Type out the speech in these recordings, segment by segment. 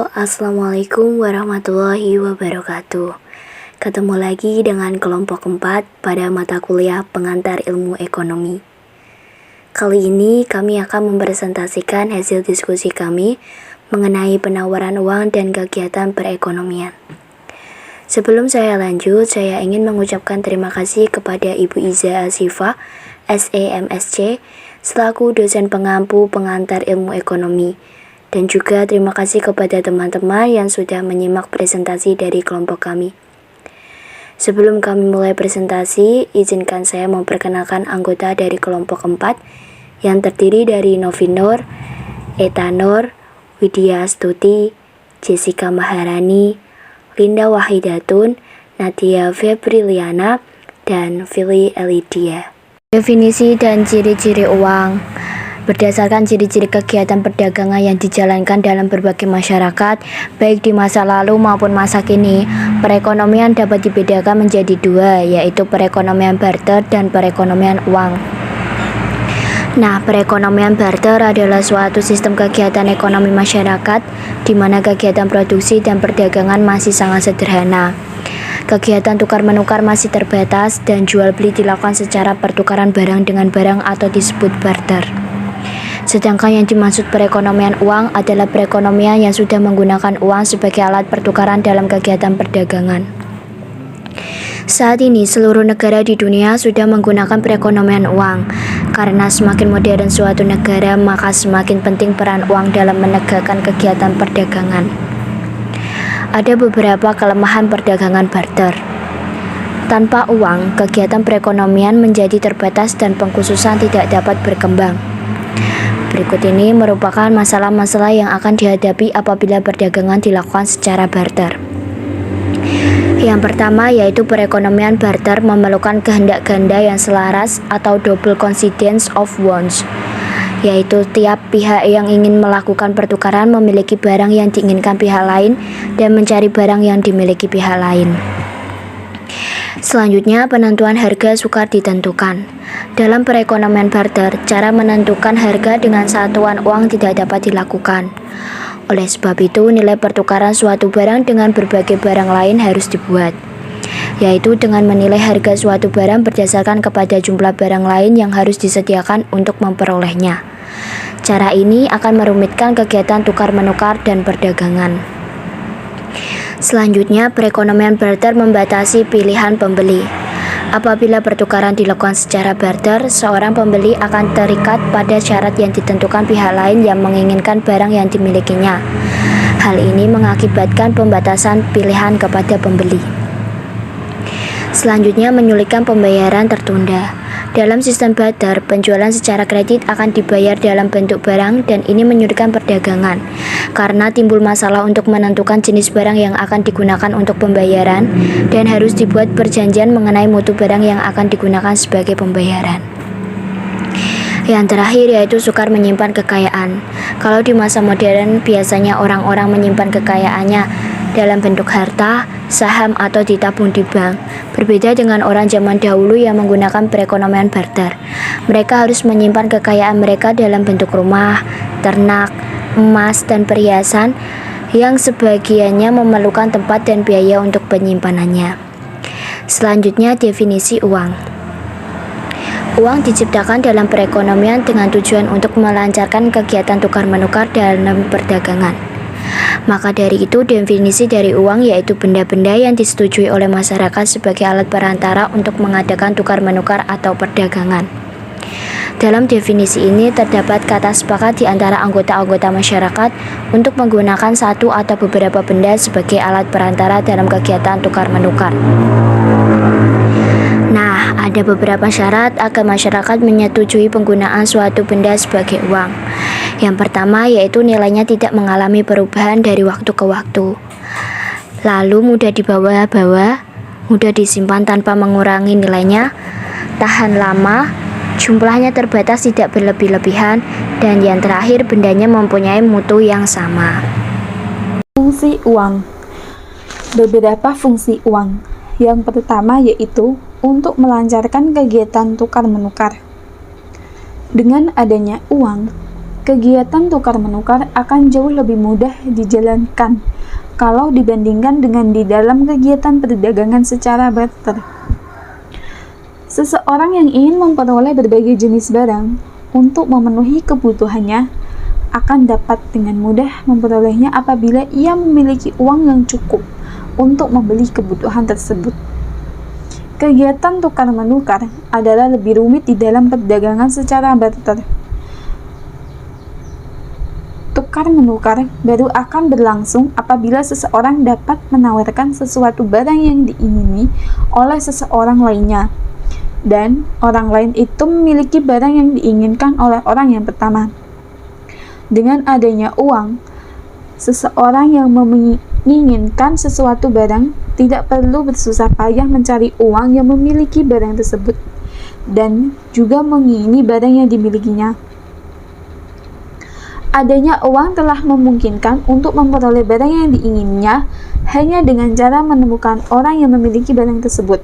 Assalamualaikum warahmatullahi wabarakatuh. Ketemu lagi dengan kelompok 4 pada mata kuliah pengantar ilmu ekonomi. Kali ini kami akan mempresentasikan hasil diskusi kami mengenai penawaran uang dan kegiatan perekonomian. Sebelum saya lanjut, saya ingin mengucapkan terima kasih kepada Ibu Iza Asifah, SEMSC, selaku dosen pengampu pengantar ilmu ekonomi. Dan juga terima kasih kepada teman-teman yang sudah menyimak presentasi dari kelompok kami. Sebelum kami mulai presentasi, izinkan saya memperkenalkan anggota dari kelompok 4 yang terdiri dari Novi Nur, Eta Nur, Widya Astuti, Jessica Maharani, Linda Wahidatun, Nadia Febriliana, dan Fili Elidia. Definisi dan ciri-ciri uang. Berdasarkan ciri-ciri kegiatan perdagangan yang dijalankan dalam berbagai masyarakat, baik di masa lalu maupun masa kini, perekonomian dapat dibedakan menjadi dua, yaitu perekonomian barter dan perekonomian uang. Nah, perekonomian barter adalah suatu sistem kegiatan ekonomi masyarakat di mana kegiatan produksi dan perdagangan masih sangat sederhana. Kegiatan tukar-menukar masih terbatas dan jual-beli dilakukan secara pertukaran barang dengan barang atau disebut barter. Sedangkan yang dimaksud perekonomian uang adalah perekonomian yang sudah menggunakan uang sebagai alat pertukaran dalam kegiatan perdagangan. Saat ini seluruh negara di dunia sudah menggunakan perekonomian uang. Karena semakin modern suatu negara, maka semakin penting peran uang dalam menegakkan kegiatan perdagangan. Ada beberapa kelemahan perdagangan barter. Tanpa uang, kegiatan perekonomian menjadi terbatas dan pengkhususan tidak dapat berkembang. Berikut ini merupakan masalah-masalah yang akan dihadapi apabila perdagangan dilakukan secara barter. Yang pertama yaitu perekonomian barter memerlukan kehendak ganda yang selaras atau double coincidence of wants, yaitu tiap pihak yang ingin melakukan pertukaran memiliki barang yang diinginkan pihak lain dan mencari barang yang dimiliki pihak lain. Selanjutnya, penentuan harga sukar ditentukan. Dalam perekonomian barter, cara menentukan harga dengan satuan uang tidak dapat dilakukan. Oleh sebab itu, nilai pertukaran suatu barang dengan berbagai barang lain harus dibuat, yaitu dengan menilai harga suatu barang berdasarkan kepada jumlah barang lain yang harus disediakan untuk memperolehnya. Cara ini akan merumitkan kegiatan tukar-menukar dan perdagangan. Selanjutnya, perekonomian barter membatasi pilihan pembeli. Apabila pertukaran dilakukan secara barter, seorang pembeli akan terikat pada syarat yang ditentukan pihak lain yang menginginkan barang yang dimilikinya. Hal ini mengakibatkan pembatasan pilihan kepada pembeli. Selanjutnya, menyulitkan pembayaran tertunda. Dalam sistem barter, penjualan secara kredit akan dibayar dalam bentuk barang dan ini menyulitkan perdagangan karena timbul masalah untuk menentukan jenis barang yang akan digunakan untuk pembayaran dan harus dibuat perjanjian mengenai mutu barang yang akan digunakan sebagai pembayaran. Yang terakhir yaitu sukar menyimpan kekayaan. Kalau di masa modern biasanya orang-orang menyimpan kekayaannya dalam bentuk harta, saham atau ditabung di bank. Berbeda dengan orang zaman dahulu yang menggunakan perekonomian barter. Mereka harus menyimpan kekayaan mereka dalam bentuk rumah, ternak, emas, dan perhiasan yang sebagiannya memerlukan tempat dan biaya untuk penyimpanannya. Selanjutnya, definisi uang. Uang diciptakan dalam perekonomian dengan tujuan untuk melancarkan kegiatan tukar-menukar dalam perdagangan. Maka dari itu, definisi dari uang yaitu benda-benda yang disetujui oleh masyarakat sebagai alat perantara untuk mengadakan tukar-menukar atau perdagangan. Dalam definisi ini terdapat kata sepakat di antara anggota-anggota masyarakat untuk menggunakan satu atau beberapa benda sebagai alat perantara dalam kegiatan tukar-menukar. Nah, ada beberapa syarat agar masyarakat menyetujui penggunaan suatu benda sebagai uang. Yang pertama yaitu nilainya tidak mengalami perubahan dari waktu ke waktu. Lalu mudah dibawa-bawa, mudah disimpan tanpa mengurangi nilainya, tahan lama, jumlahnya terbatas tidak berlebih-lebihan, dan yang terakhir bendanya mempunyai mutu yang sama. Fungsi uang. Beberapa fungsi uang. Yang pertama yaitu untuk melancarkan kegiatan tukar-menukar. Dengan adanya uang, Kegiatan tukar-menukar akan jauh lebih mudah dijalankan kalau dibandingkan dengan di dalam kegiatan perdagangan secara barter. Seseorang yang ingin memperoleh berbagai jenis barang untuk memenuhi kebutuhannya akan dapat dengan mudah memperolehnya apabila ia memiliki uang yang cukup untuk membeli kebutuhan tersebut. Kegiatan tukar-menukar adalah lebih rumit di dalam perdagangan secara barter. Tukar-menukar baru akan berlangsung apabila seseorang dapat menawarkan sesuatu barang yang diingini oleh seseorang lainnya, dan orang lain itu memiliki barang yang diinginkan oleh orang yang pertama. Dengan adanya uang, seseorang yang menginginkan sesuatu barang tidak perlu bersusah payah mencari uang yang memiliki barang tersebut dan juga mengingini barang yang dimilikinya. Adanya uang telah memungkinkan untuk memperoleh barang yang diinginnya hanya dengan cara menemukan orang yang memiliki barang tersebut,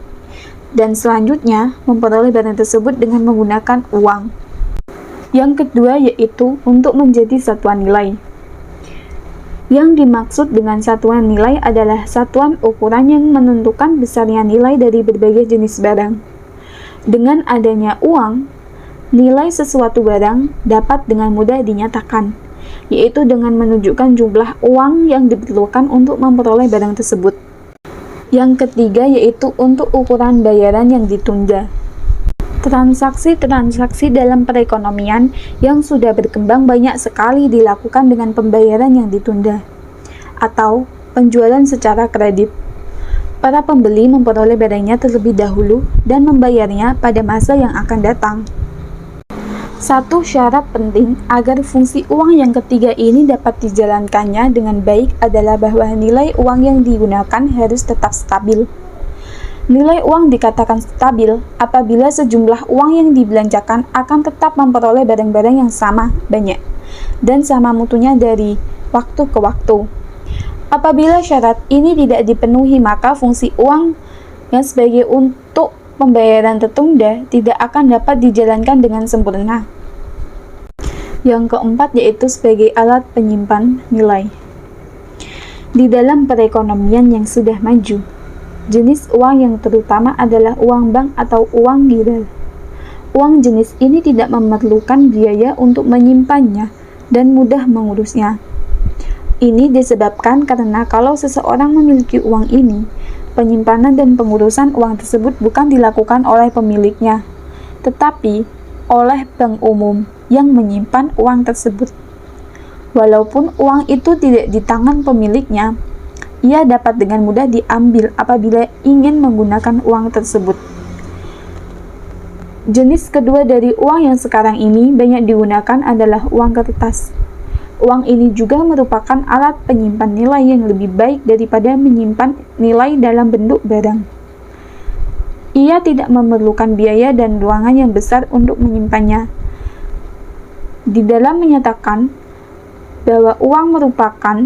dan selanjutnya memperoleh barang tersebut dengan menggunakan uang. Yang kedua yaitu untuk menjadi satuan nilai. Yang dimaksud dengan satuan nilai adalah satuan ukuran yang menentukan besarnya nilai dari berbagai jenis barang. Dengan adanya uang, nilai sesuatu barang dapat dengan mudah dinyatakan, yaitu dengan menunjukkan jumlah uang yang diperlukan untuk memperoleh barang tersebut. Yang ketiga yaitu untuk ukuran bayaran yang ditunda. Transaksi-transaksi dalam perekonomian yang sudah berkembang banyak sekali dilakukan dengan pembayaran yang ditunda atau penjualan secara kredit. Para pembeli memperoleh barangnya terlebih dahulu dan membayarnya pada masa yang akan datang. Satu syarat penting agar fungsi uang yang ketiga ini dapat dijalankannya dengan baik adalah bahwa nilai uang yang digunakan harus tetap stabil. Nilai uang dikatakan stabil apabila sejumlah uang yang dibelanjakan akan tetap memperoleh barang-barang yang sama banyak dan sama mutunya dari waktu ke waktu. Apabila syarat ini tidak dipenuhi, maka fungsi uang yang sebagai untuk pembayaran tertunda tidak akan dapat dijalankan dengan sempurna. Yang keempat yaitu sebagai alat penyimpan nilai. Di dalam perekonomian yang sudah maju, jenis uang yang terutama adalah uang bank atau uang giral. Uang jenis ini tidak memerlukan biaya untuk menyimpannya dan mudah mengurusnya. Ini disebabkan karena kalau seseorang memiliki uang ini, penyimpanan dan pengurusan uang tersebut bukan dilakukan oleh pemiliknya, tetapi oleh bank umum yang menyimpan uang tersebut. Walaupun uang itu tidak di tangan pemiliknya, ia dapat dengan mudah diambil apabila ingin menggunakan uang tersebut. Jenis kedua dari uang yang sekarang ini banyak digunakan adalah uang kertas. Uang ini juga merupakan alat penyimpan nilai yang lebih baik daripada menyimpan nilai dalam bentuk barang. Ia tidak memerlukan biaya dan ruangan yang besar untuk menyimpannya. Di dalam menyatakan bahwa uang merupakan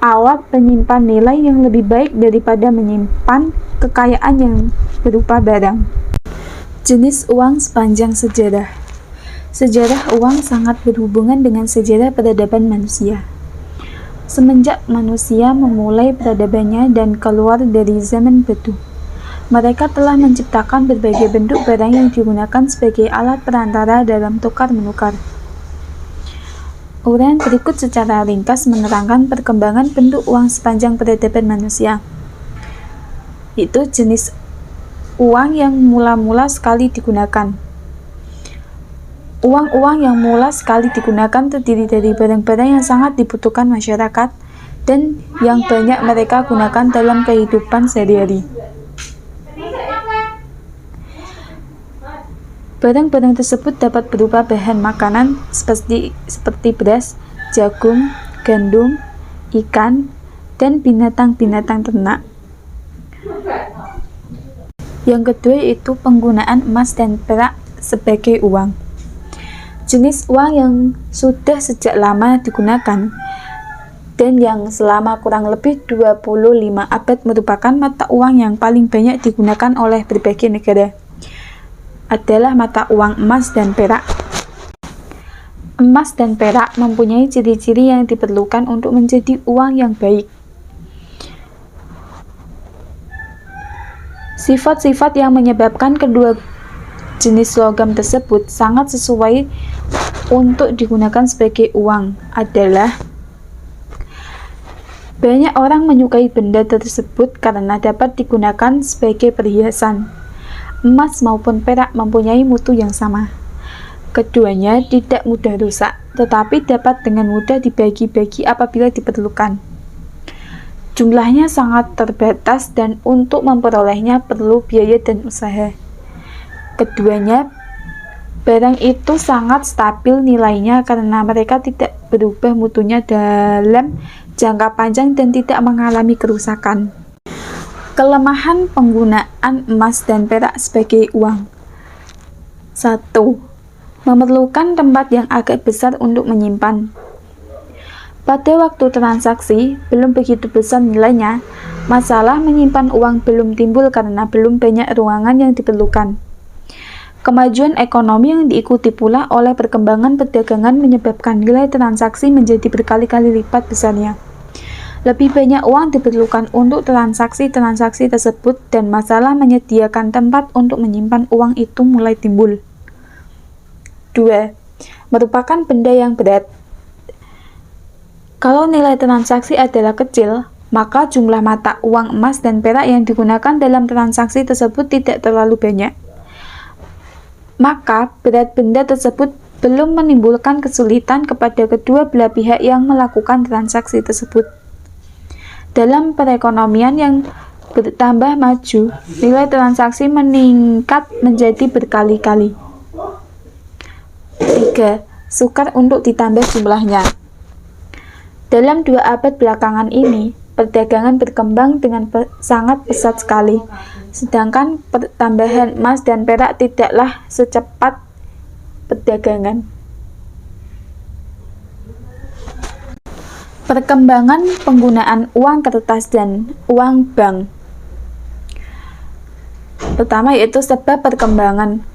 alat penyimpan nilai yang lebih baik daripada menyimpan kekayaan yang berupa barang. Jenis uang sepanjang sejarah. Sejarah uang sangat berhubungan dengan sejarah peradaban manusia. Semenjak manusia memulai peradabannya dan keluar dari zaman batu, mereka telah menciptakan berbagai bentuk barang yang digunakan sebagai alat perantara dalam tukar-menukar. Uraian berikut secara ringkas menerangkan perkembangan bentuk uang sepanjang peradaban manusia. Itu jenis uang yang mula-mula sekali digunakan. Uang-uang yang mula sekali digunakan terdiri dari barang-barang yang sangat dibutuhkan masyarakat dan yang banyak mereka gunakan dalam kehidupan sehari-hari. Barang-barang tersebut dapat berupa bahan makanan seperti beras, jagung, gandum, ikan, dan binatang-binatang ternak. Yang kedua yaitu penggunaan emas dan perak sebagai uang. Jenis uang yang sudah sejak lama digunakan dan yang selama kurang lebih 25 abad merupakan mata uang yang paling banyak digunakan oleh berbagai negara adalah mata uang emas dan perak. Emas dan perak mempunyai ciri-ciri yang diperlukan untuk menjadi uang yang baik. Sifat-sifat yang menyebabkan kedua jenis logam tersebut sangat sesuai untuk digunakan sebagai uang adalah: banyak orang menyukai benda tersebut karena dapat digunakan sebagai perhiasan. Emas maupun perak mempunyai mutu yang sama. Keduanya tidak mudah rusak, tetapi dapat dengan mudah dibagi-bagi apabila diperlukan. Jumlahnya sangat terbatas dan untuk memperolehnya perlu biaya dan usaha. Keduanya, barang itu sangat stabil nilainya karena mereka tidak berubah mutunya dalam jangka panjang dan tidak mengalami kerusakan. Kelemahan penggunaan emas dan perak sebagai uang. 1. Memerlukan tempat yang agak besar untuk menyimpan. Pada waktu transaksi belum begitu besar nilainya, masalah menyimpan uang belum timbul karena belum banyak ruangan yang diperlukan. Kemajuan ekonomi yang diikuti pula oleh perkembangan perdagangan menyebabkan nilai transaksi menjadi berkali-kali lipat besarnya. Lebih banyak uang diperlukan untuk transaksi-transaksi tersebut dan masalah menyediakan tempat untuk menyimpan uang itu mulai timbul. 2. Merupakan benda yang berat. Kalau nilai transaksi adalah kecil, maka jumlah mata uang emas dan perak yang digunakan dalam transaksi tersebut tidak terlalu banyak. Maka, berat benda tersebut belum menimbulkan kesulitan kepada kedua belah pihak yang melakukan transaksi tersebut. Dalam perekonomian yang bertambah maju, nilai transaksi meningkat menjadi berkali-kali. 3. Sukar untuk ditambah jumlahnya. Dalam 2 abad belakangan ini, perdagangan berkembang dengan sangat pesat sekali, sedangkan pertambahan emas dan perak tidaklah secepat perdagangan. Perkembangan penggunaan uang kertas dan uang bank. Pertama yaitu sebab perkembangan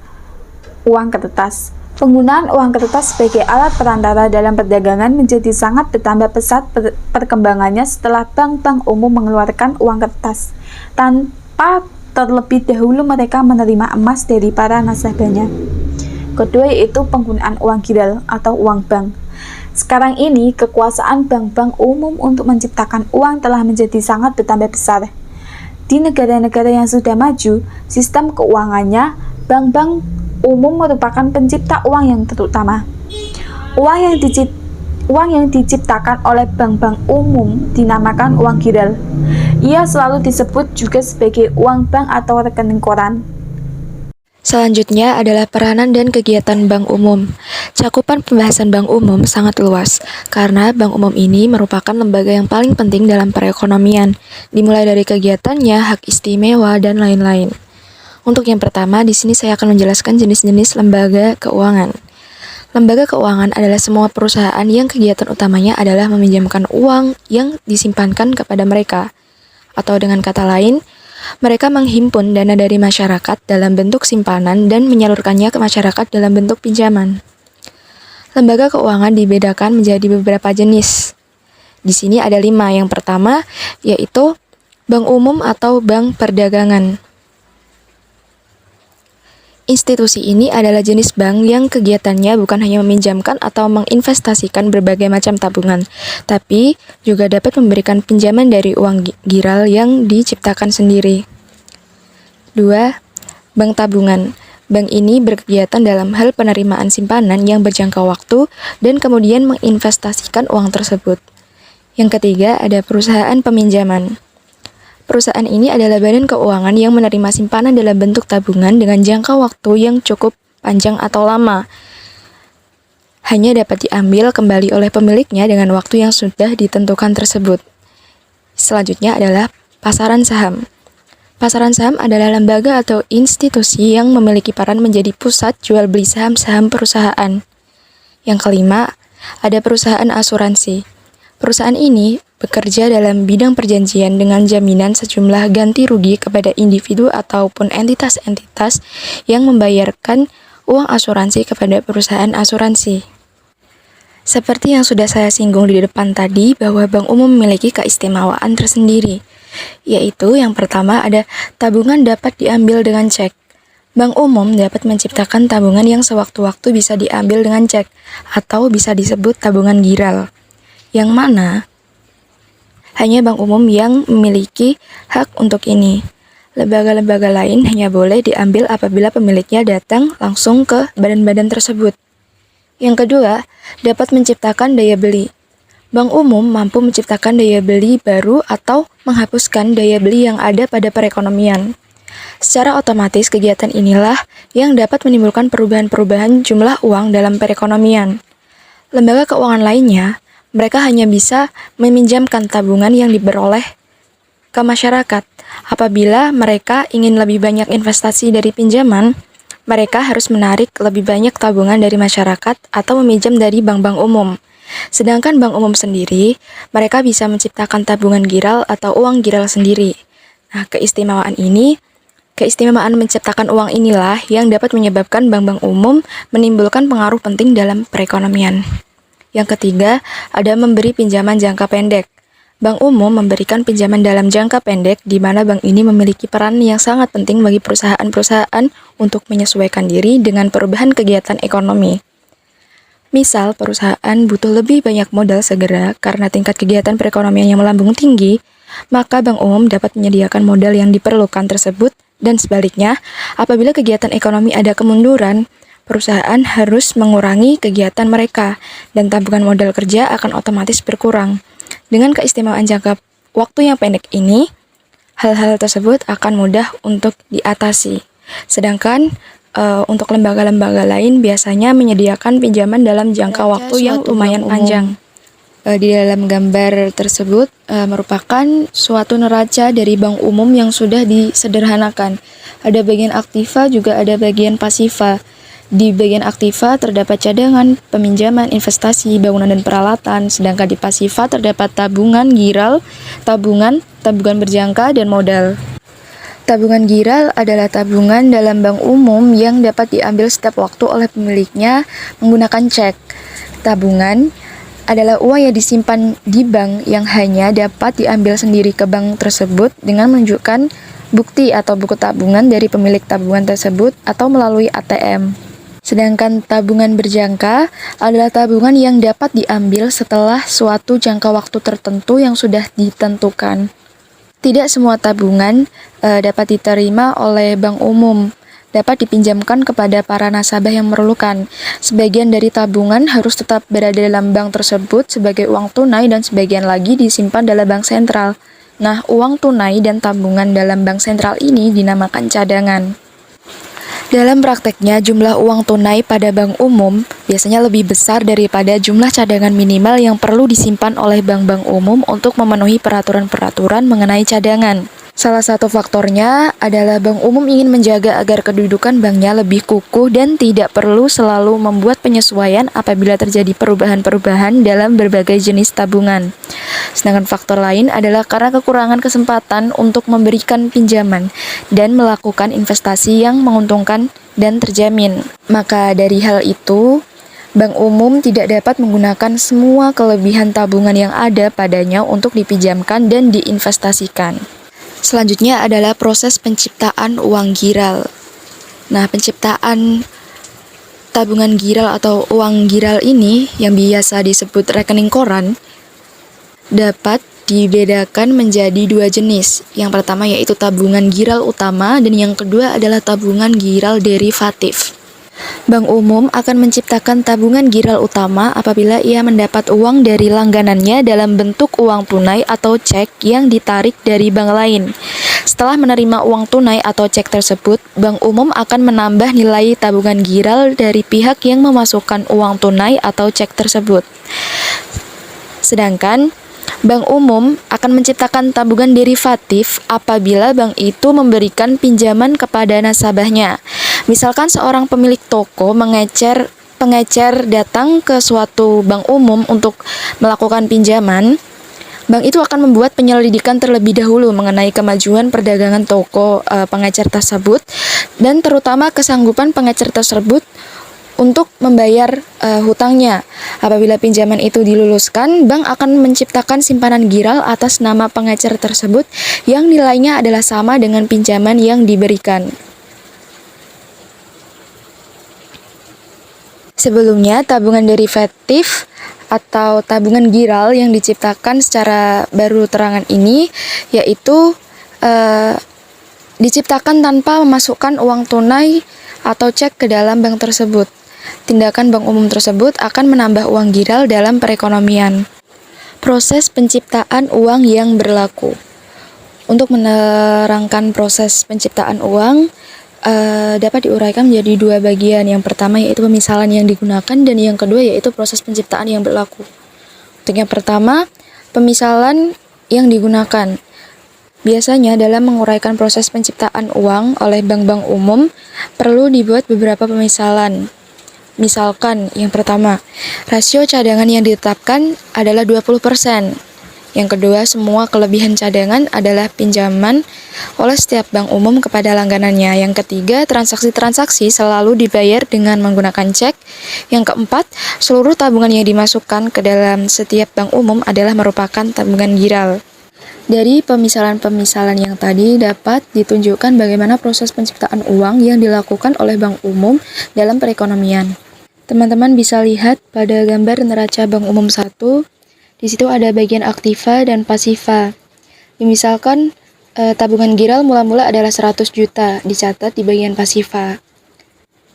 uang kertas. Penggunaan uang kertas sebagai alat perantara dalam perdagangan menjadi sangat bertambah pesat perkembangannya setelah bank-bank umum mengeluarkan uang kertas, tanpa terlebih dahulu mereka menerima emas dari para nasabahnya. Kedua yaitu penggunaan uang giral atau uang bank. Sekarang ini, kekuasaan bank-bank umum untuk menciptakan uang telah menjadi sangat bertambah besar. Di negara-negara yang sudah maju, sistem keuangannya, bank-bank umum merupakan pencipta uang yang terutama. Uang yang diciptakan oleh bank-bank umum dinamakan uang giral. Ia selalu disebut juga sebagai uang bank atau rekening koran. Selanjutnya adalah peranan dan kegiatan bank umum. Cakupan pembahasan bank umum sangat luas, karena bank umum ini merupakan lembaga yang paling penting dalam perekonomian, dimulai dari kegiatannya, hak istimewa, dan lain-lain. Untuk yang pertama, di sini saya akan menjelaskan jenis-jenis lembaga keuangan. Lembaga keuangan adalah semua perusahaan yang kegiatan utamanya adalah meminjamkan uang yang disimpankan kepada mereka. Atau dengan kata lain, mereka menghimpun dana dari masyarakat dalam bentuk simpanan dan menyalurkannya ke masyarakat dalam bentuk pinjaman. Lembaga keuangan dibedakan menjadi beberapa jenis. Di sini ada 5. Yang pertama, yaitu bank umum atau bank perdagangan. Institusi ini adalah jenis bank yang kegiatannya bukan hanya meminjamkan atau menginvestasikan berbagai macam tabungan, tapi juga dapat memberikan pinjaman dari uang giral yang diciptakan sendiri. 2. Bank tabungan. Bank ini berkegiatan dalam hal penerimaan simpanan yang berjangka waktu dan kemudian menginvestasikan uang tersebut. Yang ketiga, ada perusahaan peminjaman. Perusahaan ini adalah badan keuangan yang menerima simpanan dalam bentuk tabungan dengan jangka waktu yang cukup panjang atau lama. Hanya dapat diambil kembali oleh pemiliknya dengan waktu yang sudah ditentukan tersebut. Selanjutnya adalah pasaran saham. Pasaran saham adalah lembaga atau institusi yang memiliki peran menjadi pusat jual beli saham-saham perusahaan. Yang kelima, ada perusahaan asuransi. Perusahaan ini bekerja dalam bidang perjanjian dengan jaminan sejumlah ganti rugi kepada individu ataupun entitas-entitas yang membayarkan uang asuransi kepada perusahaan asuransi. Seperti yang sudah saya singgung di depan tadi, bahwa bank umum memiliki keistimewaan tersendiri, yaitu yang pertama ada tabungan dapat diambil dengan cek. Bank umum dapat menciptakan tabungan yang sewaktu-waktu bisa diambil dengan cek, atau bisa disebut tabungan giral, yang mana hanya bank umum yang memiliki hak untuk ini. Lembaga-lembaga lain hanya boleh diambil apabila pemiliknya datang langsung ke badan-badan tersebut. Yang kedua, dapat menciptakan daya beli. Bank umum mampu menciptakan daya beli baru atau menghapuskan daya beli yang ada pada perekonomian. Secara otomatis, kegiatan inilah yang dapat menimbulkan perubahan-perubahan jumlah uang dalam perekonomian. Lembaga keuangan lainnya, mereka hanya bisa meminjamkan tabungan yang diperoleh ke masyarakat. Apabila mereka ingin lebih banyak investasi dari pinjaman, mereka harus menarik lebih banyak tabungan dari masyarakat atau meminjam dari bank-bank umum. Sedangkan bank umum sendiri, mereka bisa menciptakan tabungan giral atau uang giral sendiri. Nah, keistimewaan menciptakan uang inilah yang dapat menyebabkan bank-bank umum menimbulkan pengaruh penting dalam perekonomian. Yang ketiga, ada memberi pinjaman jangka pendek. Bank umum memberikan pinjaman dalam jangka pendek, di mana bank ini memiliki peran yang sangat penting bagi perusahaan-perusahaan untuk menyesuaikan diri dengan perubahan kegiatan ekonomi. Misal, perusahaan butuh lebih banyak modal segera karena tingkat kegiatan perekonomian yang melambung tinggi, maka bank umum dapat menyediakan modal yang diperlukan tersebut, dan sebaliknya, apabila kegiatan ekonomi ada kemunduran, perusahaan harus mengurangi kegiatan mereka, dan tabungan modal kerja akan otomatis berkurang. Dengan keistimewaan jangka waktu yang pendek ini, hal-hal tersebut akan mudah untuk diatasi. Sedangkan untuk lembaga-lembaga lain biasanya menyediakan pinjaman dalam jangka waktu yang lumayan panjang. Di dalam gambar tersebut merupakan suatu neraca dari bank umum yang sudah disederhanakan. Ada bagian aktiva, juga ada bagian pasiva. Di bagian aktiva terdapat cadangan, peminjaman, investasi, bangunan dan peralatan, sedangkan di pasiva terdapat tabungan giral, tabungan berjangka, dan modal. Tabungan giral adalah tabungan dalam bank umum yang dapat diambil setiap waktu oleh pemiliknya menggunakan cek. Tabungan adalah uang yang disimpan di bank yang hanya dapat diambil sendiri ke bank tersebut dengan menunjukkan bukti atau buku tabungan dari pemilik tabungan tersebut atau melalui ATM. Sedangkan tabungan berjangka adalah tabungan yang dapat diambil setelah suatu jangka waktu tertentu yang sudah ditentukan. Tidak semua tabungan dapat diterima oleh bank umum, dapat dipinjamkan kepada para nasabah yang memerlukan. Sebagian dari tabungan harus tetap berada dalam bank tersebut sebagai uang tunai dan sebagian lagi disimpan dalam bank sentral. Nah, uang tunai dan tabungan dalam bank sentral ini dinamakan cadangan. Dalam prakteknya, jumlah uang tunai pada bank umum biasanya lebih besar daripada jumlah cadangan minimal yang perlu disimpan oleh bank-bank umum untuk memenuhi peraturan-peraturan mengenai cadangan. Salah satu faktornya adalah bank umum ingin menjaga agar kedudukan banknya lebih kukuh dan tidak perlu selalu membuat penyesuaian apabila terjadi perubahan-perubahan dalam berbagai jenis tabungan. Sedangkan faktor lain adalah karena kekurangan kesempatan untuk memberikan pinjaman dan melakukan investasi yang menguntungkan dan terjamin. Maka dari hal itu, bank umum tidak dapat menggunakan semua kelebihan tabungan yang ada padanya untuk dipinjamkan dan diinvestasikan. Selanjutnya adalah proses penciptaan uang giral. Nah, penciptaan tabungan giral atau uang giral ini yang biasa disebut rekening koran dapat dibedakan menjadi dua jenis. Yang pertama yaitu tabungan giral utama dan yang kedua adalah tabungan giral derivatif. Bank umum akan menciptakan tabungan giral utama apabila ia mendapat uang dari langganannya dalam bentuk uang tunai atau cek yang ditarik dari bank lain. Setelah menerima uang tunai atau cek tersebut, bank umum akan menambah nilai tabungan giral dari pihak yang memasukkan uang tunai atau cek tersebut. Sedangkan bank umum akan menciptakan tabungan derivatif apabila bank itu memberikan pinjaman kepada nasabahnya. Misalkan seorang pemilik toko pengecer datang ke suatu bank umum untuk melakukan pinjaman, bank itu akan membuat penyelidikan terlebih dahulu mengenai kemajuan perdagangan toko pengecer tersebut dan terutama kesanggupan pengecer tersebut untuk membayar hutangnya. Apabila pinjaman itu diluluskan, bank akan menciptakan simpanan giral atas nama pengecer tersebut yang nilainya adalah sama dengan pinjaman yang diberikan. Sebelumnya, tabungan derivatif atau tabungan giral yang diciptakan secara baru terangan ini yaitu diciptakan tanpa memasukkan uang tunai atau cek ke dalam bank tersebut. Tindakan bank umum tersebut akan menambah uang giral dalam perekonomian. Proses penciptaan uang yang berlaku. Untuk menerangkan proses penciptaan uang, dapat diuraikan menjadi dua bagian. Yang pertama yaitu pemisalan yang digunakan dan yang kedua yaitu proses penciptaan yang berlaku. Untuk yang pertama, pemisalan yang digunakan. Biasanya dalam menguraikan proses penciptaan uang oleh bank-bank umum perlu dibuat beberapa pemisalan. Misalkan yang pertama, rasio cadangan yang ditetapkan adalah 20%. Yang kedua, semua kelebihan cadangan adalah pinjaman oleh setiap bank umum kepada langganannya. Yang ketiga, transaksi-transaksi selalu dibayar dengan menggunakan cek. Yang keempat, seluruh tabungan yang dimasukkan ke dalam setiap bank umum adalah merupakan tabungan giral. Dari pemisalan-pemisalan yang tadi dapat ditunjukkan bagaimana proses penciptaan uang yang dilakukan oleh bank umum dalam perekonomian. Teman-teman bisa lihat pada gambar neraca bank umum 1. Di situ ada bagian aktiva dan pasiva. Misalkan tabungan giral mula-mula adalah 100 juta, dicatat di bagian pasiva.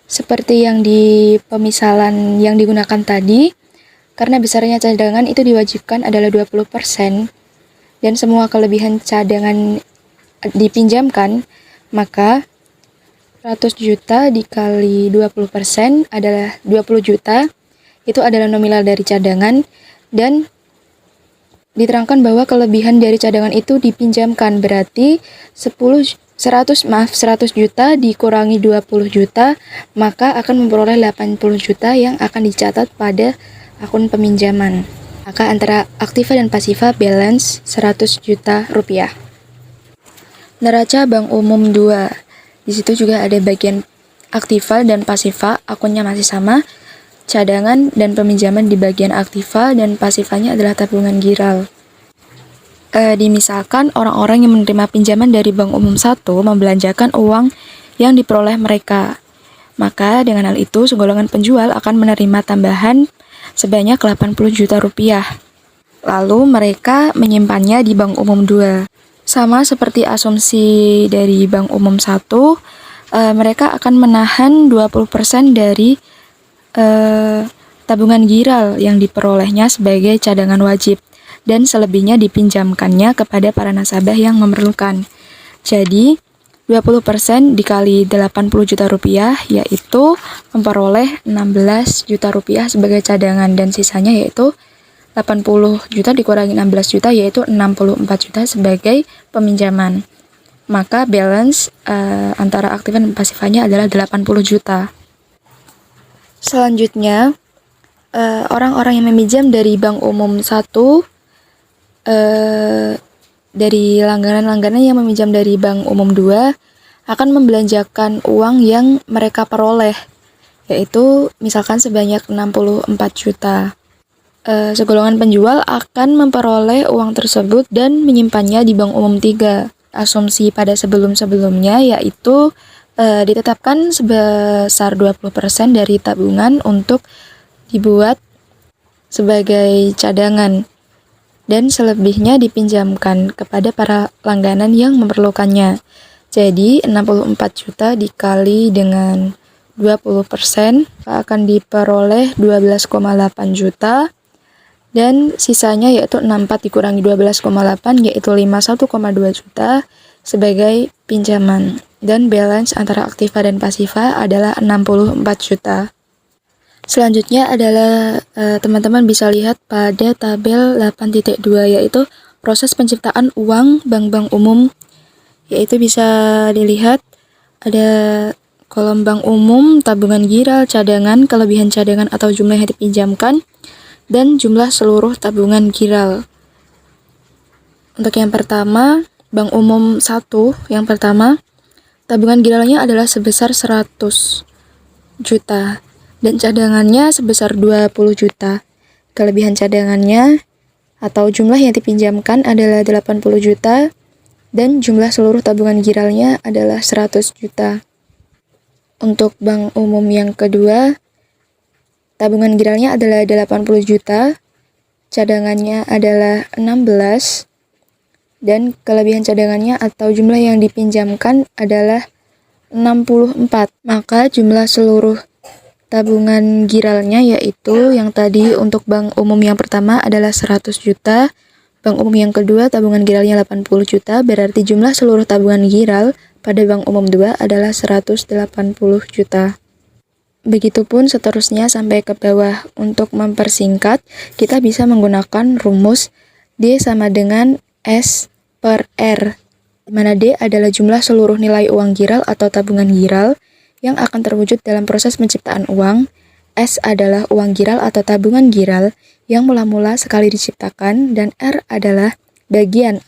Seperti yang di pemisalan yang digunakan tadi, karena besarnya cadangan itu diwajibkan adalah 20% dan semua kelebihan cadangan dipinjamkan, maka 100 juta dikali 20% adalah 20 juta, itu adalah nominal dari cadangan, dan diterangkan bahwa kelebihan dari cadangan itu dipinjamkan, berarti 100 juta dikurangi 20 juta, maka akan memperoleh 80 juta yang akan dicatat pada akun peminjaman. Maka antara aktiva dan pasiva balance 100 juta rupiah. Neraca bank umum 2. Di situ juga ada bagian aktiva dan pasiva, akunnya masih sama. Cadangan dan peminjaman di bagian aktiva dan pasifanya adalah tabungan giral. Dimisalkan orang-orang yang menerima pinjaman dari Bank Umum 1 membelanjakan uang yang diperoleh mereka. Maka dengan hal itu segolongan penjual akan menerima tambahan sebanyak 80 juta rupiah. Lalu mereka menyimpannya di Bank Umum 2. Sama seperti asumsi dari Bank Umum 1, mereka akan menahan 20% dari tabungan giral yang diperolehnya sebagai cadangan wajib dan selebihnya dipinjamkannya kepada para nasabah yang memerlukan. Jadi 20% dikali 80 juta rupiah yaitu memperoleh 16 juta rupiah sebagai cadangan, dan sisanya yaitu 80 juta dikurangi 16 juta yaitu 64 juta sebagai peminjaman. Maka balance antara aktif dan pasifnya adalah 80 juta. Selanjutnya, orang-orang yang meminjam dari Bank Umum 1, dari langganan-langganan yang meminjam dari Bank Umum 2 akan membelanjakan uang yang mereka peroleh, yaitu misalkan sebanyak 64 juta. Segolongan penjual akan memperoleh uang tersebut dan menyimpannya di Bank Umum 3. Asumsi pada sebelum-sebelumnya yaitu ditetapkan sebesar 20% dari tabungan untuk dibuat sebagai cadangan dan selebihnya dipinjamkan kepada para langganan yang memerlukannya. Jadi 64 juta dikali dengan 20% akan diperoleh 12,8 juta dan sisanya yaitu 64 dikurangi 12,8 yaitu 51,2 juta sebagai pinjaman. Dan balance antara aktiva dan pasiva adalah 64 juta. Selanjutnya adalah teman-teman bisa lihat pada tabel 8.2 yaitu proses penciptaan uang bank-bank umum, yaitu bisa dilihat ada kolom bank umum, tabungan giral, cadangan, kelebihan cadangan atau jumlah yang dipinjamkan, dan jumlah seluruh tabungan giral. Untuk yang pertama, Bank Umum 1 yang pertama, tabungan giralnya adalah sebesar 100 juta dan cadangannya sebesar 20 juta. Kelebihan cadangannya atau jumlah yang dipinjamkan adalah 80 juta dan jumlah seluruh tabungan giralnya adalah 100 juta. Untuk bank umum yang kedua, tabungan giralnya adalah 80 juta, cadangannya adalah 16, dan kelebihan cadangannya atau jumlah yang dipinjamkan adalah 64. Maka jumlah seluruh tabungan giralnya yaitu yang tadi untuk bank umum yang pertama adalah 100 juta, bank umum yang kedua tabungan giralnya 80 juta, berarti jumlah seluruh tabungan giral pada bank umum 2 adalah 180 juta. Begitupun seterusnya sampai ke bawah. Untuk mempersingkat, kita bisa menggunakan rumus D sama dengan S per R, di mana D adalah jumlah seluruh nilai uang giral atau tabungan giral yang akan terwujud dalam proses penciptaan uang. S adalah uang giral atau tabungan giral yang mula-mula sekali diciptakan, dan R adalah bagian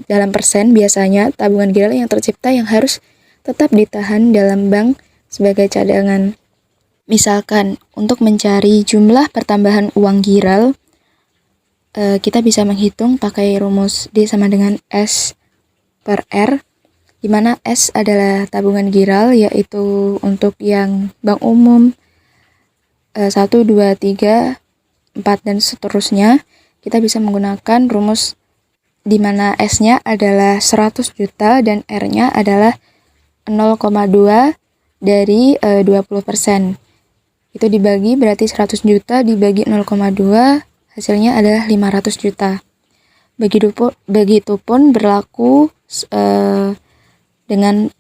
dalam persen biasanya tabungan giral yang tercipta yang harus tetap ditahan dalam bank sebagai cadangan. Misalkan, untuk mencari jumlah pertambahan uang giral, kita bisa menghitung pakai rumus D sama dengan S per R, di mana S adalah tabungan giral, yaitu untuk yang bank umum 1, 2, 3, 4, dan seterusnya. Kita bisa menggunakan rumus di mana S-nya adalah 100 juta dan R-nya adalah 0,2 dari 20%. Itu dibagi, berarti 100 juta dibagi 0,2, hasilnya adalah 500 juta. Begitupun berlaku dengan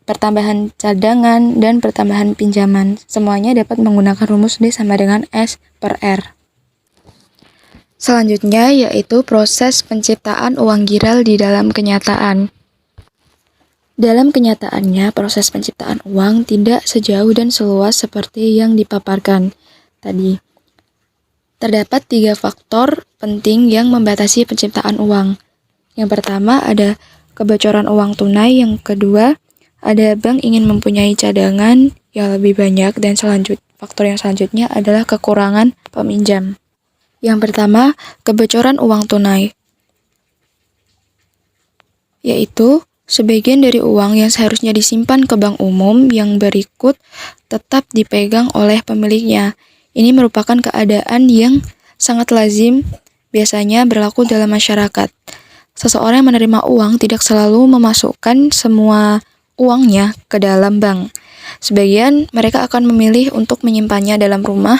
pertambahan cadangan dan pertambahan pinjaman. Semuanya dapat menggunakan rumus D sama dengan S per R. Selanjutnya yaitu proses penciptaan uang giral di dalam kenyataan. Dalam kenyataannya, proses penciptaan uang tidak sejauh dan seluas seperti yang dipaparkan tadi. Terdapat 3 faktor penting yang membatasi penciptaan uang. Yang pertama ada kebocoran uang tunai, yang kedua ada bank ingin mempunyai cadangan yang lebih banyak, dan faktor yang selanjutnya adalah kekurangan peminjam. Yang pertama, kebocoran uang tunai, yaitu sebagian dari uang yang seharusnya disimpan ke bank umum yang berikut tetap dipegang oleh pemiliknya. Ini merupakan keadaan yang sangat lazim biasanya berlaku dalam masyarakat. Seseorang yang menerima uang tidak selalu memasukkan semua uangnya ke dalam bank. Sebagian mereka akan memilih untuk menyimpannya dalam rumah,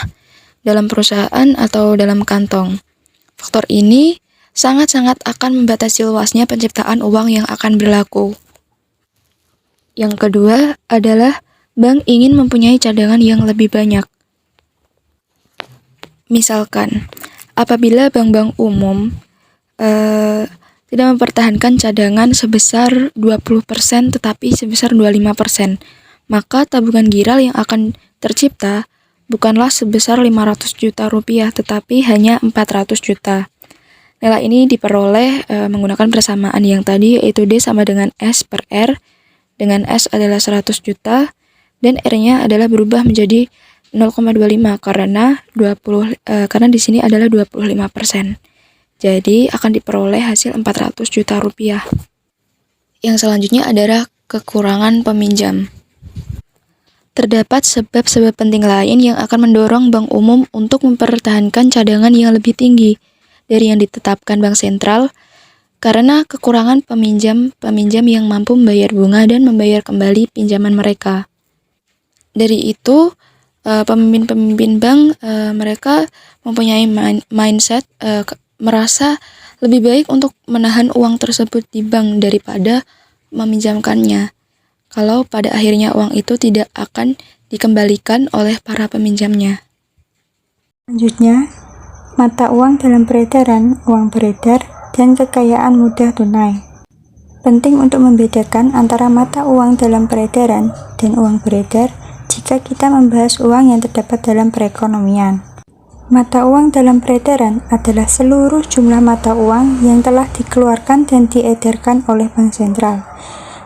dalam perusahaan, atau dalam kantong. Faktor ini sangat-sangat akan membatasi luasnya penciptaan uang yang akan berlaku. Yang kedua adalah bank ingin mempunyai cadangan yang lebih banyak. Misalkan, apabila bank-bank umum tidak mempertahankan cadangan sebesar 20% tetapi sebesar 25%, maka tabungan giral yang akan tercipta bukanlah sebesar 500 juta rupiah tetapi hanya 400 juta. Nilai ini diperoleh menggunakan persamaan yang tadi, yaitu D sama dengan S per R, dengan S adalah 100 juta dan R-nya adalah berubah menjadi 0,25 karena di sini adalah 25%. Jadi akan diperoleh hasil 400 juta rupiah. Yang selanjutnya adalah kekurangan peminjam. Terdapat sebab-sebab penting lain yang akan mendorong bank umum untuk mempertahankan cadangan yang lebih tinggi dari yang ditetapkan Bank Sentral, karena kekurangan peminjam yang mampu membayar bunga dan membayar kembali pinjaman mereka. Dari itu, pemimpin-pemimpin bank mereka mempunyai mindset merasa lebih baik untuk menahan uang tersebut di bank daripada meminjamkannya, kalau pada akhirnya uang itu tidak akan dikembalikan oleh para peminjamnya. Selanjutnya, mata uang dalam peredaran, uang beredar, dan kekayaan mudah tunai. Penting untuk membedakan antara mata uang dalam peredaran dan uang beredar jika kita membahas uang yang terdapat dalam perekonomian. Mata uang dalam peredaran adalah seluruh jumlah mata uang yang telah dikeluarkan dan diedarkan oleh Bank Sentral.